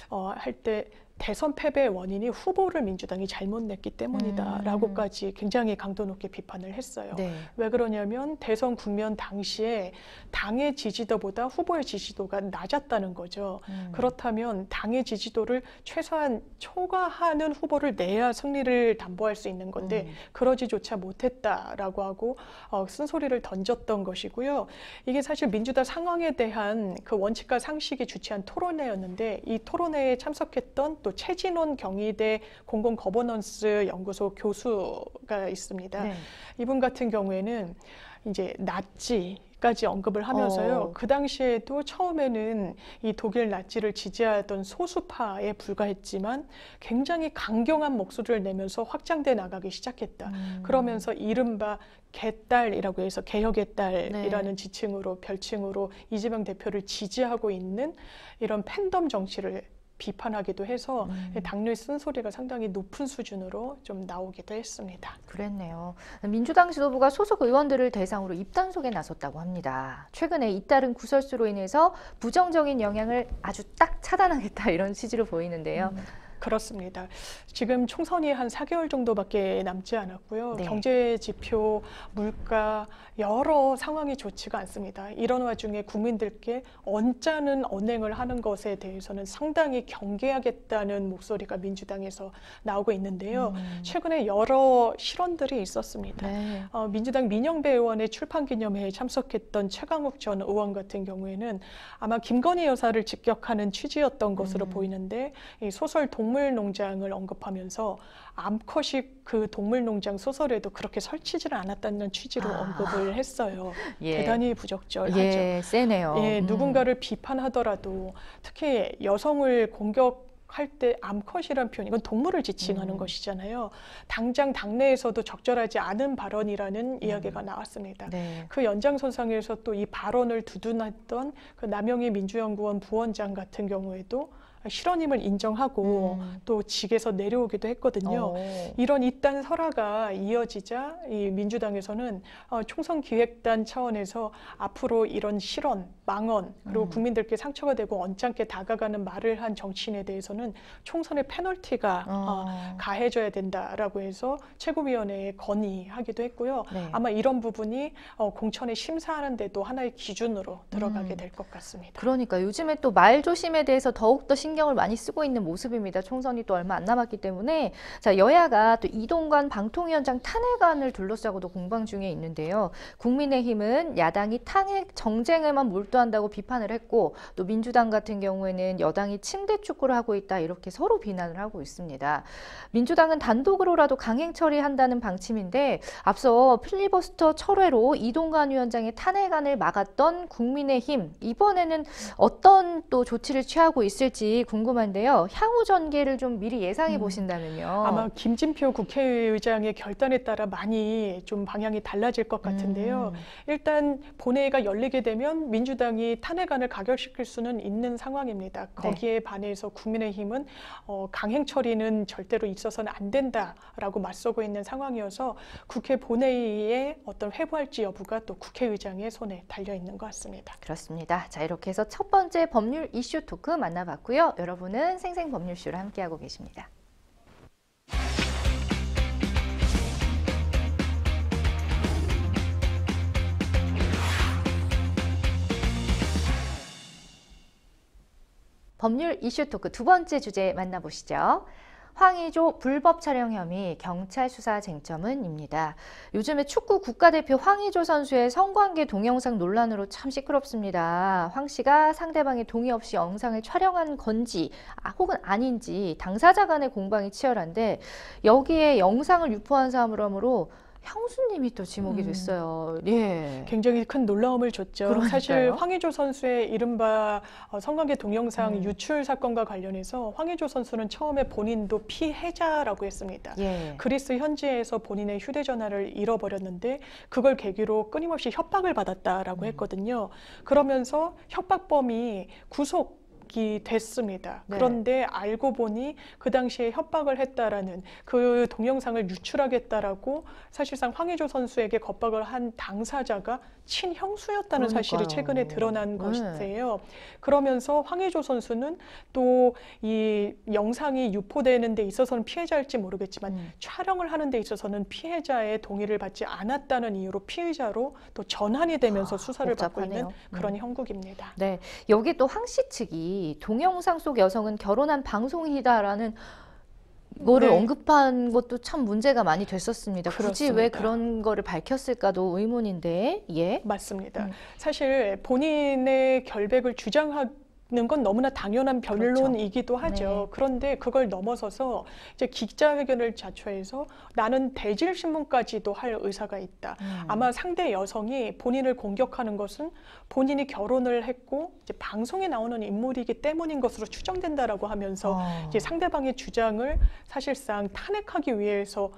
할 때 대선 패배의 원인이 후보를 민주당이 잘못 냈기 때문이다라고까지 굉장히 강도 높게 비판을 했어요. 네. 왜 그러냐면 대선 국면 당시에 당의 지지도보다 후보의 지지도가 낮았다는 거죠. 그렇다면 당의 지지도를 최소한 초과하는 후보를 내야 승리를 담보할 수 있는 건데 그러지조차 못했다라고 하고 쓴소리를 던졌던 것이고요. 이게 사실 민주당 상황에 대한 그 원칙과 상식이 주최한 토론회였는데 이 토론회에 참석했던 또 최진원 경희대 공공거버넌스 연구소 교수가 있습니다. 네. 이분 같은 경우에는 이제 나치까지 언급을 하면서요. 그 당시에도 처음에는 이 독일 나치를 지지하던 소수파에 불과했지만 굉장히 강경한 목소리를 내면서 확장돼 나가기 시작했다. 그러면서 이른바 개딸이라고 해서 개혁의 딸이라는 지칭으로 별칭으로 이재명 대표를 지지하고 있는 이런 팬덤 정치를 비판하기도 해서 당내 쓴소리가 상당히 높은 수준으로 좀 나오기도 했습니다. 그랬네요. 민주당 지도부가 소속 의원들을 대상으로 입단속에 나섰다고 합니다. 최근에 잇따른 구설수로 인해서 부정적인 영향을 아주 딱 차단하겠다 이런 취지로 보이는데요. 그렇습니다. 지금 총선이 한 4개월 정도밖에 남지 않았고요. 네. 경제 지표, 물가 여러 상황이 좋지가 않습니다. 이런 와중에 국민들께 언짢은 언행을 하는 것에 대해서는 상당히 경계하겠다는 목소리가 민주당에서 나오고 있는데요. 최근에 여러 실언들이 있었습니다. 네. 민주당 민영배 의원의 출판기념회에 참석했던 최강욱 전 의원 같은 경우에는 아마 김건희 여사를 직격하는 취지였던 것으로 보이는데 이 소설 동물농장을 언급하면서 암컷이 그 동물농장 소설에도 그렇게 설치지를 않았다는 취지로 언급을 했어요. 예. 대단히 부적절하죠. 예, 세네요. 예, 누군가를 비판하더라도 특히 여성을 공격할 때 암컷이라는 표현, 이건 동물을 지칭하는 것이잖아요. 당장 당내에서도 적절하지 않은 발언이라는 이야기가 나왔습니다. 네. 그 연장선상에서 또 이 발언을 두둔했던 그 남영희 민주연구원 부원장 같은 경우에도 실언임을 인정하고 또 직에서 내려오기도 했거든요. 이런 잇단 설화가 이어지자 이 민주당에서는 총선 기획단 차원에서 앞으로 이런 실언, 망언 그리고 국민들께 상처가 되고 언짢게 다가가는 말을 한 정치인에 대해서는 총선의 페널티가 가해져야 된다라고 해서 최고위원회에 건의하기도 했고요. 네. 아마 이런 부분이 공천에 심사하는 데도 하나의 기준으로 들어가게 될 것 같습니다. 그러니까 요즘에 또 말조심에 대해서 더욱더 신경을 많이 쓰고 있는 모습입니다. 총선이 또 얼마 안 남았기 때문에 자, 여야가 또 이동관 방통위원장 탄핵안을 둘러싸고도 공방 중에 있는데요. 국민의힘은 야당이 탄핵 정쟁에만 몰두한다고 비판을 했고 또 민주당 같은 경우에는 여당이 침대 축구를 하고 있다 이렇게 서로 비난을 하고 있습니다. 민주당은 단독으로라도 강행 처리한다는 방침인데 앞서 필리버스터 철회로 이동관 위원장의 탄핵안을 막았던 국민의힘 이번에는 어떤 또 조치를 취하고 있을지 될지 궁금한데요. 향후 전개를 좀 미리 예상해 보신다면요. 아마 김진표 국회의장의 결단에 따라 많이 좀 방향이 달라질 것 같은데요. 일단 본회의가 열리게 되면 민주당이 탄핵안을 가결시킬 수는 있는 상황입니다. 거기에 반해서 국민의힘은 강행 처리는 절대로 있어서는 안 된다라고 맞서고 있는 상황이어서 국회 본회의에 어떤 회부할지 여부가 또 국회의장의 손에 달려 있는 것 같습니다. 그렇습니다. 자, 이렇게 해서 첫 번째 법률 이슈 토크 만나봤고요. 여러분은 생생법률쇼를 함께하고 계십니다. 법률 이슈 토크 두 번째 주제 만나보시죠. 황의조 불법 촬영 혐의 경찰 수사 쟁점은입니다. 요즘에 축구 국가대표 황의조 선수의 성관계 동영상 논란으로 참 시끄럽습니다. 황 씨가 상대방의 동의 없이 영상을 촬영한 건지 혹은 아닌지 당사자 간의 공방이 치열한데 여기에 영상을 유포한 사람으로 형수님이 또 지목이 됐어요. 예. 굉장히 큰 놀라움을 줬죠. 그러니까요. 사실 황의조 선수의 이른바 성관계 동영상 유출 사건과 관련해서 황의조 선수는 처음에 본인도 피해자라고 했습니다. 예. 그리스 그리스 현지에서 본인의 휴대전화를 잃어버렸는데 그걸 계기로 끊임없이 협박을 받았다라고 했거든요. 그러면서 협박범이 구속이 됐습니다. 네. 그런데 알고 보니 그 당시에 협박을 했다라는 그 동영상을 유출하겠다라고 사실상 황의조 선수에게 겁박을 한 당사자가 친형수였다는 사실이 그러니까요. 최근에 드러난 네. 것이에요. 그러면서 황의조 선수는 또 이 영상이 유포되는 데 있어서는 피해자일지 모르겠지만 촬영을 하는 데 있어서는 피해자의 동의를 받지 않았다는 이유로 피의자로 또 전환이 되면서 수사를 받고 있는 복잡하네요. 그런 형국입니다. 네, 여기 또 황 씨 측이 동영상 속 여성은 결혼한 방송이다라는 거를 네. 언급한 것도 참 문제가 많이 됐었습니다. 굳이 왜 그렇습니다. 그런 거를 밝혔을까도 의문인데, 예? 맞습니다. 사실 본인의 결백을 주장하는 건 너무나 당연한 변론이기도 하죠. 네. 그런데 그걸 넘어서서 이제 기자회견을 자초해서 나는 대질신문까지도 할 의사가 있다. 아마 상대 여성이 본인을 공격하는 것은 본인이 결혼을 했고 이제 방송에 나오는 인물이기 때문인 것으로 추정된다라고 하면서 이제 상대방의 주장을 사실상 탄핵하기 위해서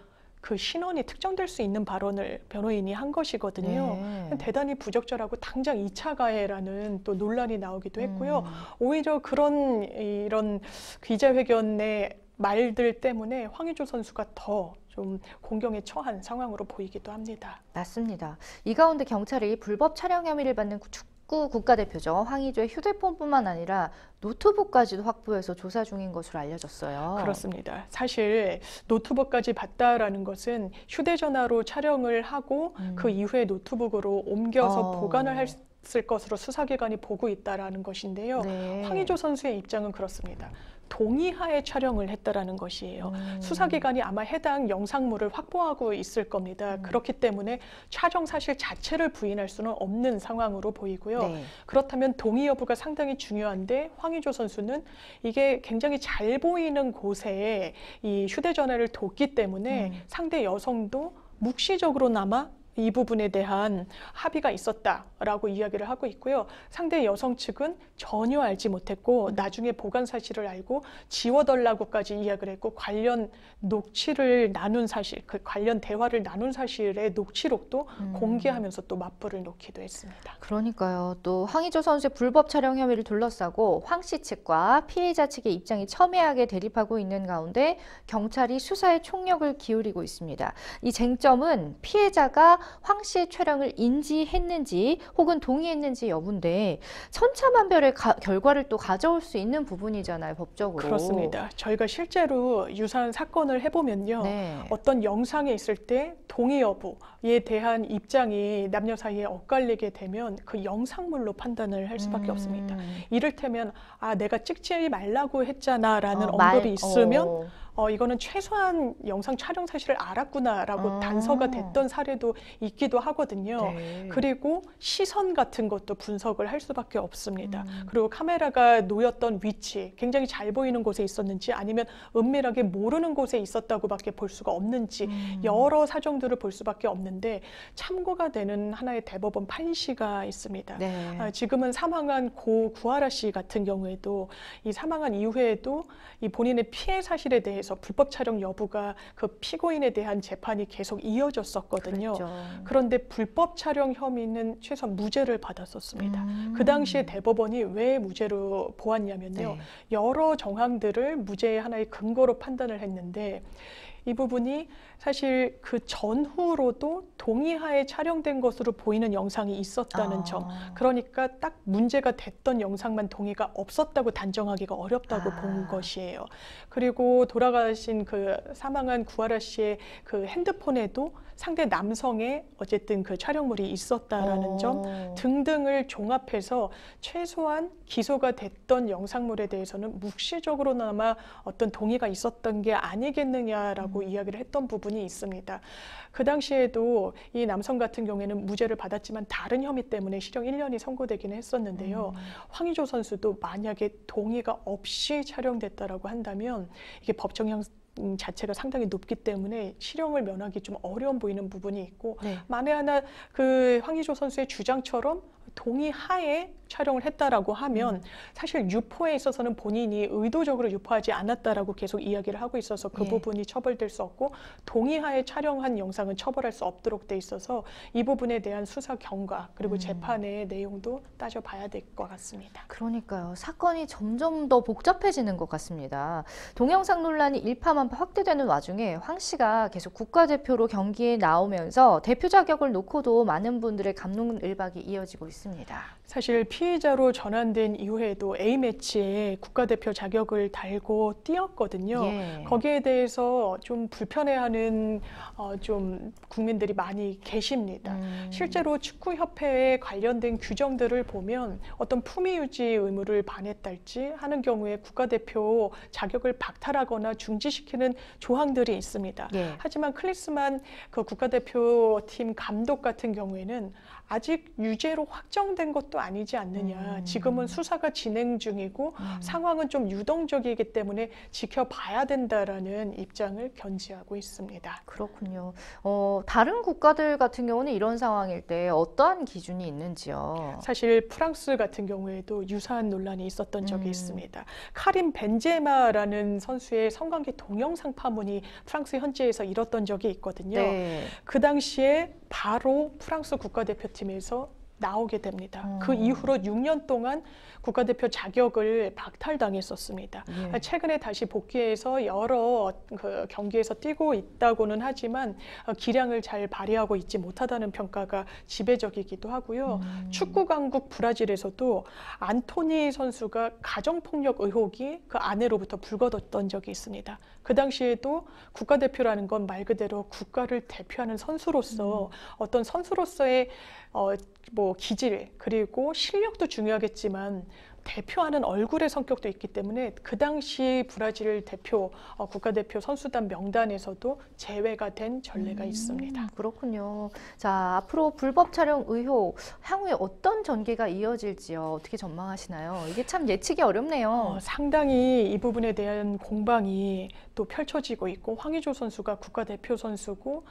그 신원이 특정될 수 있는 발언을 변호인이 한 것이거든요. 네. 대단히 부적절하고 당장 2차 가해라는 또 논란이 나오기도 했고요. 오히려 그런 이런 기자회견의 말들 때문에 황의조 선수가 더 좀 공경에 처한 상황으로 보이기도 합니다. 맞습니다. 이 가운데 경찰이 불법 촬영 혐의를 받는 축구 국가대표죠. 황의조의 휴대폰뿐만 아니라 노트북까지도 확보해서 조사 중인 것으로 알려졌어요. 그렇습니다. 사실 노트북까지 봤다라는 것은 휴대전화로 촬영을 하고 그 이후에 노트북으로 옮겨서 보관을 했을 것으로 수사기관이 보고 있다라는 것인데요. 네. 황의조 선수의 입장은 그렇습니다. 동의하에 촬영을 했다라는 것이에요. 수사기관이 아마 해당 영상물을 확보하고 있을 겁니다. 그렇기 때문에 촬영 사실 자체를 부인할 수는 없는 상황으로 보이고요. 네. 그렇다면 동의 여부가 상당히 중요한데 황의조 선수는 이게 굉장히 잘 보이는 곳에 이 휴대전화를 뒀기 때문에 상대 여성도 묵시적으로나마 이 부분에 대한 합의가 있었다라고 이야기를 하고 있고요. 상대 여성 측은 전혀 알지 못했고 나중에 보관 사실을 알고 지워달라고까지 이야기를 했고 관련 녹취를 나눈 사실, 그 관련 대화를 나눈 사실의 녹취록도 공개하면서 또 맞불을 놓기도 했습니다. 그러니까요. 또 황의조 선수의 불법 촬영 혐의를 둘러싸고 황 씨 측과 피해자 측의 입장이 첨예하게 대립하고 있는 가운데 경찰이 수사에 총력을 기울이고 있습니다. 이 쟁점은 피해자가 황 씨의 촬영을 인지했는지 혹은 동의했는지 여부인데 천차만별의 결과를 또 가져올 수 있는 부분이잖아요, 법적으로. 그렇습니다. 저희가 실제로 유사한 사건을 해보면요. 네. 어떤 영상에 있을 때 동의 여부에 대한 입장이 남녀 사이에 엇갈리게 되면 그 영상물로 판단을 할 수밖에 없습니다. 이를테면 아 내가 찍지 말라고 했잖아 라는 언급이 있으면 이거는 최소한 영상 촬영 사실을 알았구나라고 단서가 됐던 사례도 있기도 하거든요. 네. 그리고 시선 같은 것도 분석을 할 수밖에 없습니다. 그리고 카메라가 놓였던 위치, 굉장히 잘 보이는 곳에 있었는지 아니면 은밀하게 모르는 곳에 있었다고밖에 볼 수가 없는지 여러 사정들을 볼 수밖에 없는데 참고가 되는 하나의 대법원 판시가 있습니다. 네. 지금은 사망한 고 구하라 씨 같은 경우에도 이 사망한 이후에도 이 본인의 피해 사실에 대해서 불법 촬영 여부가 그 피고인에 대한 재판이 계속 이어졌었거든요. 그랬죠. 그런데 불법 촬영 혐의는 최소한 무죄를 받았었습니다. 그 당시에 대법원이 왜 무죄로 보았냐면요. 네. 여러 정황들을 무죄의 하나의 근거로 판단을 했는데 이 부분이 사실 그 전후로도 동의하에 촬영된 것으로 보이는 영상이 있었다는 점. 그러니까 딱 문제가 됐던 영상만 동의가 없었다고 단정하기가 어렵다고 본 것이에요. 그리고 돌아가신 그 사망한 구하라 씨의 그 핸드폰에도 상대 남성의 어쨌든 그 촬영물이 있었다라는 점 등등을 종합해서 최소한 기소가 됐던 영상물에 대해서는 묵시적으로나마 어떤 동의가 있었던 게 아니겠느냐라고 이야기를 했던 부분이 있습니다. 그 당시에도 이 남성 같은 경우에는 무죄를 받았지만 다른 혐의 때문에 실형 1년이 선고되기는 했었는데요. 황의조 선수도 만약에 동의가 없이 촬영됐다라고 한다면 이게 법정형 자체가 상당히 높기 때문에 실형을 면하기 좀 어려운 보이는 부분이 있고 네. 만에 하나 그 황의조 선수의 주장처럼 동의하에 촬영을 했다라고 하면 사실 유포에 있어서는 본인이 의도적으로 유포하지 않았다라고 계속 이야기를 하고 있어서 그 부분이 처벌될 수 없고 동의하에 촬영한 영상은 처벌할 수 없도록 돼 있어서 이 부분에 대한 수사 경과 그리고 재판의 내용도 따져봐야 될 것 같습니다. 그러니까요. 사건이 점점 더 복잡해지는 것 같습니다. 동영상 논란이 일파만파 확대되는 와중에 황 씨가 계속 국가대표로 경기에 나오면서 대표 자격을 놓고도 많은 분들의 감론을박이 이어지고 있습니다. 사실 피해자로 전환된 이후에도 A매치에 국가대표 자격을 달고 뛰었거든요. 예. 거기에 대해서 좀 불편해하는 좀 국민들이 많이 계십니다. 실제로 축구협회에 관련된 규정들을 보면 어떤 품위 유지 의무를 반했달지 하는 경우에 국가대표 자격을 박탈하거나 중지시키는 조항들이 있습니다. 예. 하지만 클리스만 그 국가대표팀 감독 같은 경우에는 아직 유죄로 확정된 것도 아니지 않느냐. 지금은 수사가 진행 중이고 상황은 좀 유동적이기 때문에 지켜봐야 된다라는 입장을 견지하고 있습니다. 그렇군요. 다른 국가들 같은 경우는 이런 상황일 때 어떠한 기준이 있는지요? 사실 프랑스 같은 경우에도 유사한 논란이 있었던 적이 있습니다. 카림 벤제마라는 선수의 성관계 동영상 파문이 프랑스 현지에서 일었던 적이 있거든요. 네. 그 당시에 바로 프랑스 국가대표팀에서 나오게 됩니다. 그 이후로 6년 동안 국가대표 자격을 박탈당했었습니다. 예. 최근에 다시 복귀해서 여러 그 경기에서 뛰고 있다고는 하지만 기량을 잘 발휘하고 있지 못하다는 평가가 지배적이기도 하고요. 축구 강국 브라질에서도 안토니 선수가 가정폭력 의혹이 그 아내로부터 불거졌던 적이 있습니다. 그 당시에도 국가대표라는 건 말 그대로 국가를 대표하는 선수로서 어떤 선수로서의 뭐 기질 그리고 실력도 중요하겠지만 대표하는 얼굴의 성격도 있기 때문에 그 당시 브라질 대표 국가대표 선수단 명단에서도 제외가 된 전례가 있습니다. 그렇군요. 자, 앞으로 불법 촬영 의혹 향후에 어떤 전개가 이어질지요? 어떻게 전망하시나요? 이게 참 예측이 어렵네요. 상당히 이 부분에 대한 공방이 또 펼쳐지고 있고 황의조 선수가 국가대표 선수고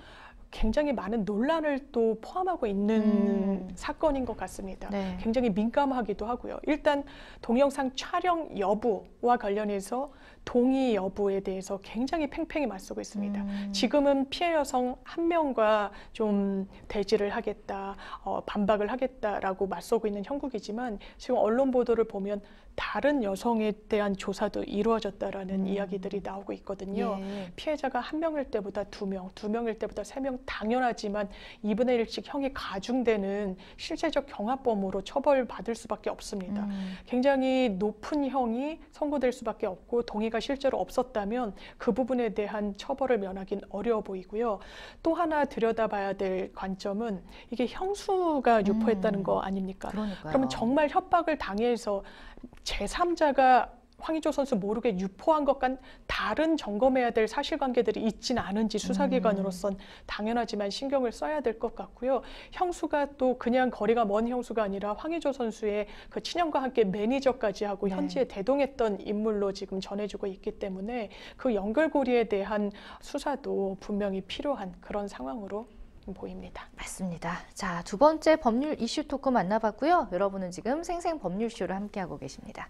굉장히 많은 논란을 또 포함하고 있는 사건인 것 같습니다. 네. 굉장히 민감하기도 하고요. 일단 동영상 촬영 여부와 관련해서 동의 여부에 대해서 굉장히 팽팽히 맞서고 있습니다. 지금은 피해 여성 한 명과 좀 대峙를 하겠다, 반박을 하겠다라고 맞서고 있는 형국이지만 지금 언론 보도를 보면 다른 여성에 대한 조사도 이루어졌다라는 이야기들이 나오고 있거든요. 예. 피해자가 한 명일 때보다 두 명, 두 명일 때보다 세 명 당연하지만 2분의 1씩 형이 가중되는 실제적 경합범으로 처벌받을 수밖에 없습니다. 굉장히 높은 형이 선고될 수밖에 없고 동의가 실제로 없었다면 그 부분에 대한 처벌을 면하기는 어려워 보이고요. 또 하나 들여다봐야 될 관점은 이게 형수가 유포했다는 거 아닙니까? 그러니까요. 그러면 정말 협박을 당해서 제3자가 황의조 선수 모르게 유포한 것과 다른 점검해야 될 사실관계들이 있지는 않은지 수사기관으로선 당연하지만 신경을 써야 될 것 같고요. 형수가 또 그냥 거리가 먼 형수가 아니라 황의조 선수의 그 친형과 함께 매니저까지 하고 네. 현지에 대동했던 인물로 지금 전해지고 있기 때문에 그 연결고리에 대한 수사도 분명히 필요한 그런 상황으로 보입니다. 맞습니다. 자, 두 번째 법률 이슈 토크 만나봤고요. 여러분은 지금 생생 법률쇼를 함께하고 계십니다.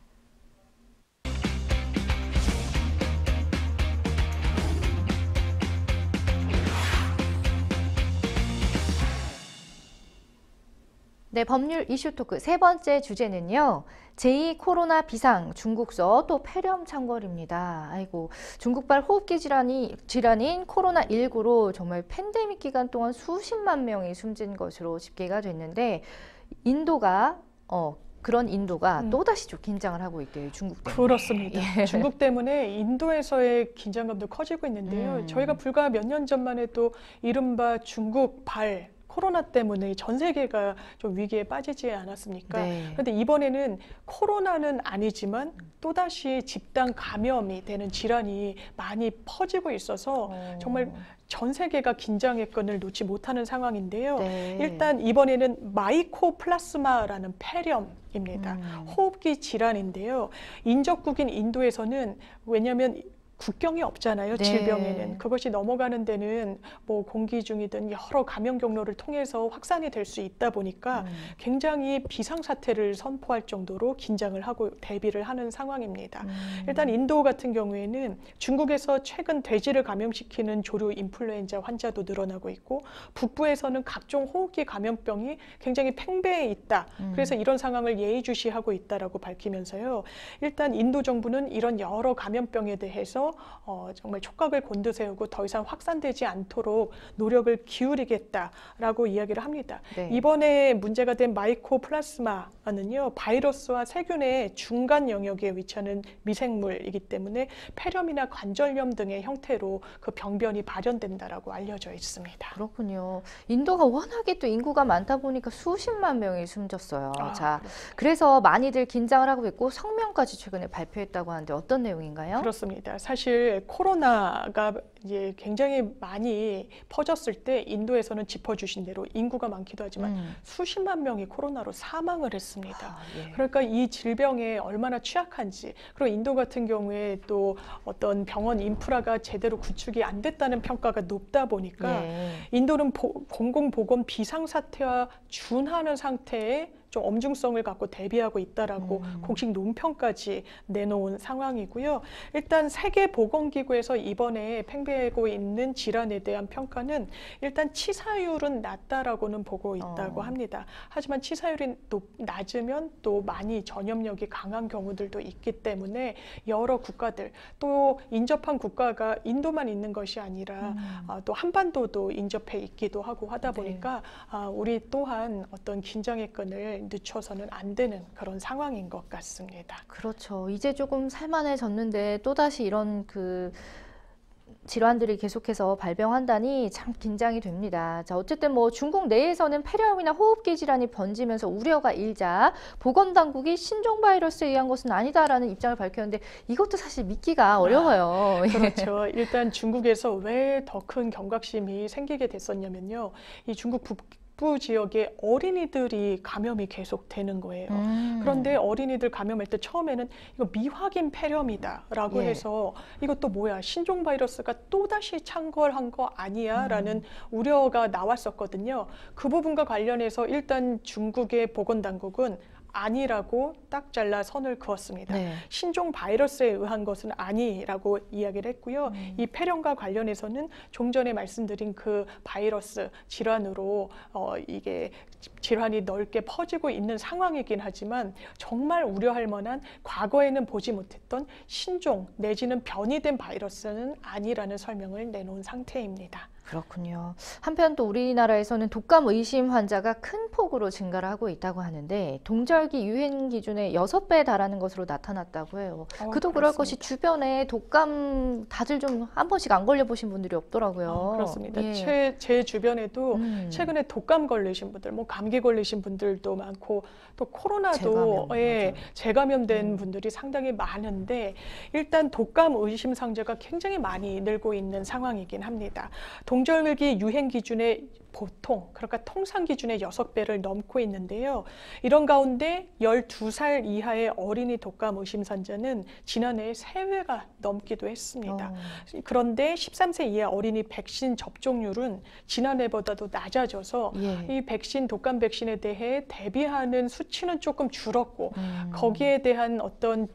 네, 법률 이슈 토크 세 번째 주제는요. 제2 코로나 비상 중국서 또 폐렴 창궐입니다. 아이고, 중국발 호흡기 질환인 코로나19로 정말 팬데믹 기간 동안 수십만 명이 숨진 것으로 집계가 됐는데 그런 인도가 또다시 좀 긴장을 하고 있대요, 중국 때문에. 그렇습니다. 예. 중국 때문에 인도에서의 긴장감도 커지고 있는데요. 저희가 불과 몇 년 전만 해도 이른바 중국발 코로나 때문에 전 세계가 좀 위기에 빠지지 않았습니까? 네. 그런데 이번에는 코로나는 아니지만 또다시 집단 감염이 되는 질환이 많이 퍼지고 있어서 정말 전 세계가 긴장의 끈을 놓지 못하는 상황인데요. 네. 일단 이번에는 마이코플라스마라는 폐렴입니다. 호흡기 질환인데요. 인접국인 인도에서는 왜냐하면 국경이 없잖아요. 네. 질병에는. 그것이 넘어가는 데는 뭐 공기 중이든 여러 감염 경로를 통해서 확산이 될 수 있다 보니까 굉장히 비상사태를 선포할 정도로 긴장을 하고 대비를 하는 상황입니다. 일단 인도 같은 경우에는 중국에서 최근 돼지를 감염시키는 조류 인플루엔자 환자도 늘어나고 있고 북부에서는 각종 호흡기 감염병이 굉장히 팽배해 있다. 그래서 이런 상황을 예의주시하고 있다라고 밝히면서요. 일단 인도 정부는 이런 여러 감염병에 대해서 정말 촉각을 곤두세우고 더 이상 확산되지 않도록 노력을 기울이겠다라고 이야기를 합니다. 네. 이번에 문제가 된 마이코플라스마는요, 바이러스와 세균의 중간 영역에 위치하는 미생물이기 때문에 폐렴이나 관절염 등의 형태로 그 병변이 발현된다라고 알려져 있습니다. 그렇군요. 인도가 워낙에 또 인구가 많다 보니까 수십만 명이 숨졌어요. 자, 그래서 많이들 긴장을 하고 있고 성명까지 최근에 발표했다고 하는데 어떤 내용인가요? 그렇습니다. 사실 코로나가 이제 굉장히 많이 퍼졌을 때 인도에서는 짚어주신 대로 인구가 많기도 하지만 수십만 명이 코로나로 사망을 했습니다. 예. 그러니까 이 질병에 얼마나 취약한지, 그리고 인도 같은 경우에 또 어떤 병원 인프라가 제대로 구축이 안 됐다는 평가가 높다 보니까 예. 인도는 공공보건 비상사태와 준하는 상태에 좀 엄중성을 갖고 대비하고 있다라고 공식 논평까지 내놓은 상황이고요. 일단 세계보건기구에서 이번에 팽배하고 있는 질환에 대한 평가는 일단 치사율은 낮다라고는 보고 있다고 합니다. 하지만 치사율이 낮으면 또 많이 전염력이 강한 경우들도 있기 때문에 여러 국가들, 또 인접한 국가가 인도만 있는 것이 아니라 또 한반도도 인접해 있기도 하고 하다 보니까 우리 또한 어떤 긴장의 끈을 늦춰서는 안 되는 그런 상황인 것 같습니다. 그렇죠. 이제 조금 살만해졌는데 또다시 이런 질환들이 계속해서 발병한다니 참 긴장이 됩니다. 자, 어쨌든 뭐 중국 내에서는 폐렴이나 호흡기 질환이 번지면서 우려가 일자 보건당국이 신종 바이러스에 의한 것은 아니다라는 입장을 밝혔는데 이것도 사실 믿기가 어려워요. 그렇죠. 일단 중국에서 왜 더 큰 경각심이 생기게 됐었냐면요. 이 중국 북부 지역의 어린이들이 감염이 계속되는 거예요. 그런데 어린이들 감염할 때 처음에는 이거 미확인 폐렴이다라고 해서 이것도 뭐야, 신종 바이러스가 또다시 창궐한 거 아니야? 라는 우려가 나왔었거든요. 그 부분과 관련해서 일단 중국의 보건당국은 아니라고 딱 잘라 선을 그었습니다. 네. 신종 바이러스에 의한 것은 아니라고 이야기를 했고요. 이 폐렴과 관련해서는 좀 전에 말씀드린 그 바이러스 질환으로 이게 질환이 넓게 퍼지고 있는 상황이긴 하지만 정말 우려할 만한 과거에는 보지 못했던 신종 내지는 변이된 바이러스는 아니라는 설명을 내놓은 상태입니다. 그렇군요. 한편 또 우리나라에서는 독감 의심 환자가 큰 폭으로 증가를 하고 있다고 하는데 동절기 유행 기준의 6배에 달하는 것으로 나타났다고 해요. 그도 그럴 것이 그렇습니다. 주변에 독감 다들 좀 한 번씩 안 걸려보신 분들이 없더라고요. 그렇습니다. 예. 제 주변에도 음, 최근에 독감 걸리신 분들, 뭐 감기 걸리신 분들도 많고 또 코로나도 재감염, 맞아요. 재감염된 음. 분들이 상당히 많은데 일단 독감 의심 상자가 굉장히 많이 늘고 있는 상황이긴 합니다. 동절기 유행 기준의 보통, 그러니까 통상 기준의 6배를 넘고 있는데요. 이런 가운데 12살 이하의 어린이 독감 의심 환자는 지난해에 3배가 넘기도 했습니다. 그런데 13세 이하 어린이 백신 접종률은 지난해보다도 낮아져서 예. 이 백신, 독감 백신에 대해 대비하는 수치는 조금 줄었고 음. 거기에 대한 어떤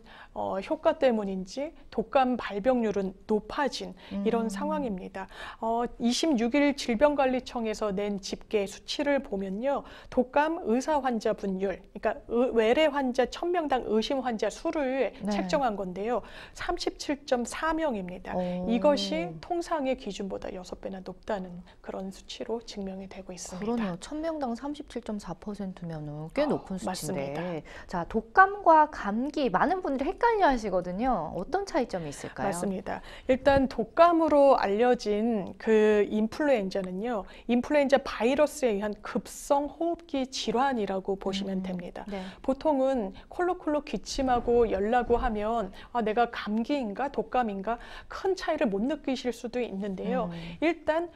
효과 때문인지 독감 발병률은 높아진 이런 상황입니다. 26일 질병관리청에서 낸 집계 수치를 보면요. 독감 의사 환자 분율, 그러니까 외래 환자 1000명당 의심 환자 수를 네. 책정한 건데요. 37.4명입니다. 오. 이것이 통상의 기준보다 6배나 높다는 그런 수치로 증명이 되고 있습니다. 그러네요. 1000명당 37.4%면은 꽤 높은 수치인데. 맞습니다. 자, 독감과 감기 많은 분들이 헷갈려 하시거든요. 어떤 차이점이 있을까요? 맞습니다. 일단 독감으로 알려진 그 인플루엔자는요. 인플루엔자 바이러스에 의한 급성 호흡기 질환이라고 보시면 됩니다. 네. 보통은 콜록콜록 기침하고 열나고 하면 내가 감기인가 독감인가 큰 차이를 못 느끼실 수도 있는데요. 일단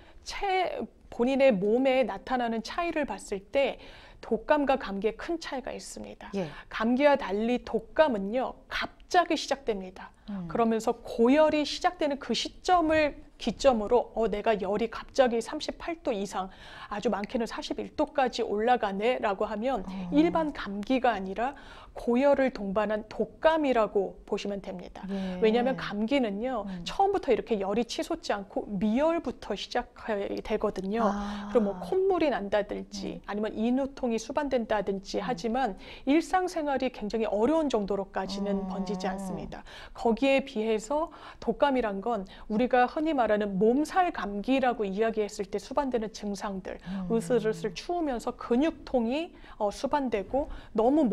본인의 몸에 나타나는 차이를 봤을 때 독감과 감기에 큰 차이가 있습니다. 예. 감기와 달리 독감은요, 갑자기 시작됩니다. 그러면서 고열이 시작되는 그 시점을 기점으로 내가 열이 갑자기 38도 이상, 아주 많게는 41도까지 올라가네 라고 하면 일반 감기가 아니라 고열을 동반한 독감이라고 보시면 됩니다. 예. 왜냐하면 감기는요, 처음부터 이렇게 열이 치솟지 않고 미열부터 시작되거든요. 그럼 뭐 콧물이 난다든지 아니면 인후통이 수반된다든지 하지만 일상생활이 굉장히 어려운 정도로까지는 번지지 않습니다. 거기에 비해서 독감이란 건 우리가 흔히 말하는 몸살 감기라고 이야기했을 때 수반되는 증상들, 으슬으슬 추우면서 근육통이 수반되고 너무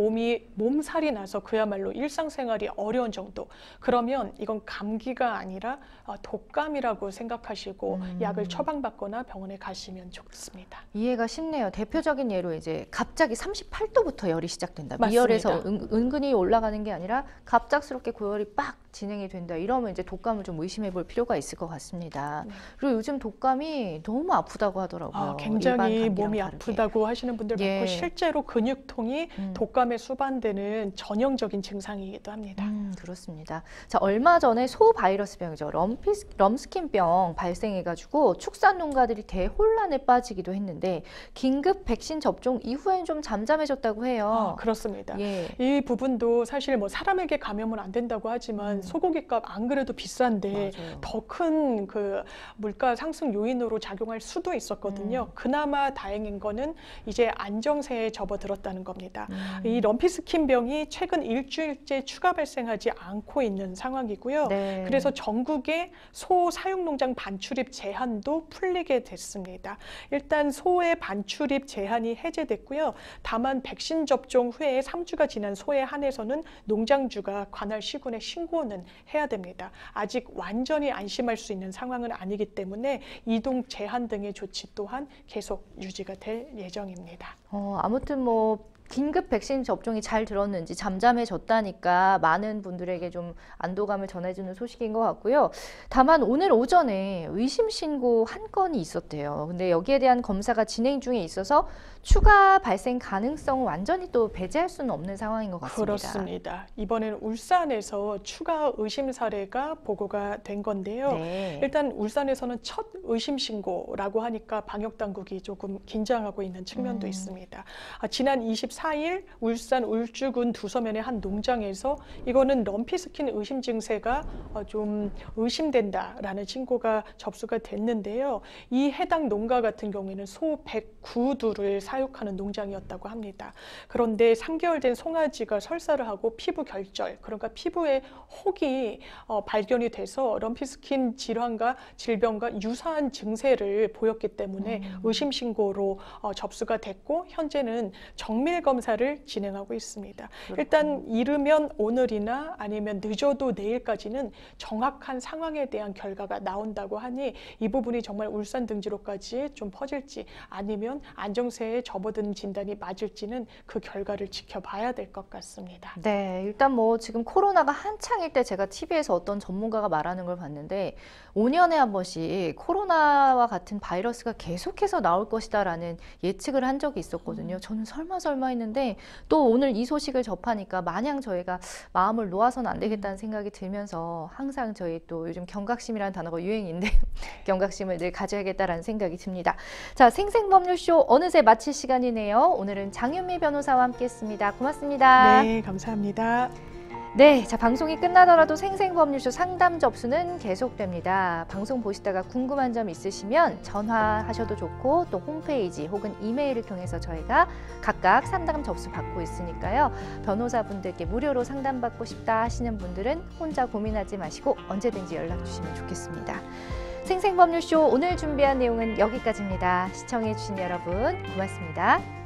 몸살이 나서 그야말로 일상생활이 어려운 정도. 그러면 이건 감기가 아니라 독감이라고 생각하시고 약을 처방받거나 병원에 가시면 좋습니다. 이해가 쉽네요. 대표적인 예로 이제 갑자기 38도부터 열이 시작된다. 맞습니다. 미열에서 은근히 올라가는 게 아니라 갑작스럽게 고열이 빡 진행이 된다. 이러면 이제 독감을 좀 의심해 볼 필요가 있을 것 같습니다. 네. 그리고 요즘 독감이 너무 아프다고 하더라고요. 굉장히 일반 감기랑 몸이 다르게. 아프다고 하시는 분들 예. 많고 실제로 근육통이 독감에 수반되는 전형적인 증상이기도 합니다. 그렇습니다. 자, 얼마 전에 소 바이러스병이죠. 럼스킨병 발생해가지고 축산 농가들이 대혼란에 빠지기도 했는데 긴급 백신 접종 이후엔 좀 잠잠해졌다고 해요. 그렇습니다. 예. 이 부분도 사실 뭐 사람에게 감염은 안 된다고 하지만 소고기값 안 그래도 비싼데 맞아요. 더 큰 그 물가 상승 요인으로 작용할 수도 있었거든요. 그나마 다행인 거는 이제 안정세에 접어들었다는 겁니다. 이 럼피스킨병이 최근 일주일째 추가 발생하지 않고 있는 상황이고요. 네. 그래서 전국의 소 사육농장 반출입 제한도 풀리게 됐습니다. 일단 소의 반출입 제한이 해제됐고요. 다만 백신 접종 후에 3주가 지난 소에 한해서는 농장주가 관할 시군에 신고는 해야 됩니다. 아직 완전히 안심할 수 있는 상황은 아니기 때문에 이동 제한 등의 조치 또한 계속 유지가 될 예정입니다. 아무튼 뭐 긴급 백신 접종이 잘 들었는지 잠잠해졌다니까 많은 분들에게 좀 안도감을 전해주는 소식인 것 같고요. 다만 오늘 오전에 의심 신고 한 건이 있었대요. 근데 여기에 대한 검사가 진행 중에 있어서 추가 발생 가능성을 완전히 또 배제할 수는 없는 상황인 것 같습니다. 그렇습니다. 이번에는 울산에서 추가 의심 사례가 보고가 된 건데요. 네. 일단 울산에서는 첫 의심 신고라고 하니까 방역 당국이 조금 긴장하고 있는 측면도 있습니다. 지난 24일 14일 울산 울주군 두서면의 한 농장에서 이거는 럼피스킨 의심 증세가 좀 의심된다라는 신고가 접수가 됐는데요. 이 해당 농가 같은 경우에는 소 109두를 사육하는 농장이었다고 합니다. 그런데 3개월 된 송아지가 설사를 하고 피부 결절, 그러니까 피부에 혹이 발견이 돼서 럼피스킨 질병과 유사한 증세를 보였기 때문에 의심 신고로 접수가 됐고 현재는 정밀 검사를 진행하고 있습니다. 일단 이르면 오늘이나 아니면 늦어도 내일까지는 정확한 상황에 대한 결과가 나온다고 하니 이 부분이 정말 울산 등지로까지 좀 퍼질지 아니면 안정세에 접어든 진단이 맞을지는 그 결과를 지켜봐야 될 것 같습니다. 네, 일단 뭐 지금 코로나가 한창일 때 제가 TV에서 어떤 전문가가 말하는 걸 봤는데 5년에 한 번씩 코로나와 같은 바이러스가 계속해서 나올 것이다라는 예측을 한 적이 있었거든요. 저는 설마 했는데 또 오늘 이 소식을 접하니까 마냥 저희가 마음을 놓아서는 안 되겠다는 생각이 들면서 항상 저희 또 요즘 경각심이라는 단어가 유행인데 경각심을 늘 가져야겠다라는 생각이 듭니다. 자, 생생법률쇼 어느새 마칠 시간이네요. 오늘은 장윤미 변호사와 함께했습니다. 고맙습니다. 네, 감사합니다. 네, 자, 방송이 끝나더라도 생생법률쇼 상담 접수는 계속됩니다. 방송 보시다가 궁금한 점 있으시면 전화하셔도 좋고 또 홈페이지 혹은 이메일을 통해서 저희가 각각 상담 접수 받고 있으니까요. 변호사분들께 무료로 상담받고 싶다 하시는 분들은 혼자 고민하지 마시고 언제든지 연락 주시면 좋겠습니다. 생생법률쇼 오늘 준비한 내용은 여기까지입니다. 시청해주신 여러분 고맙습니다.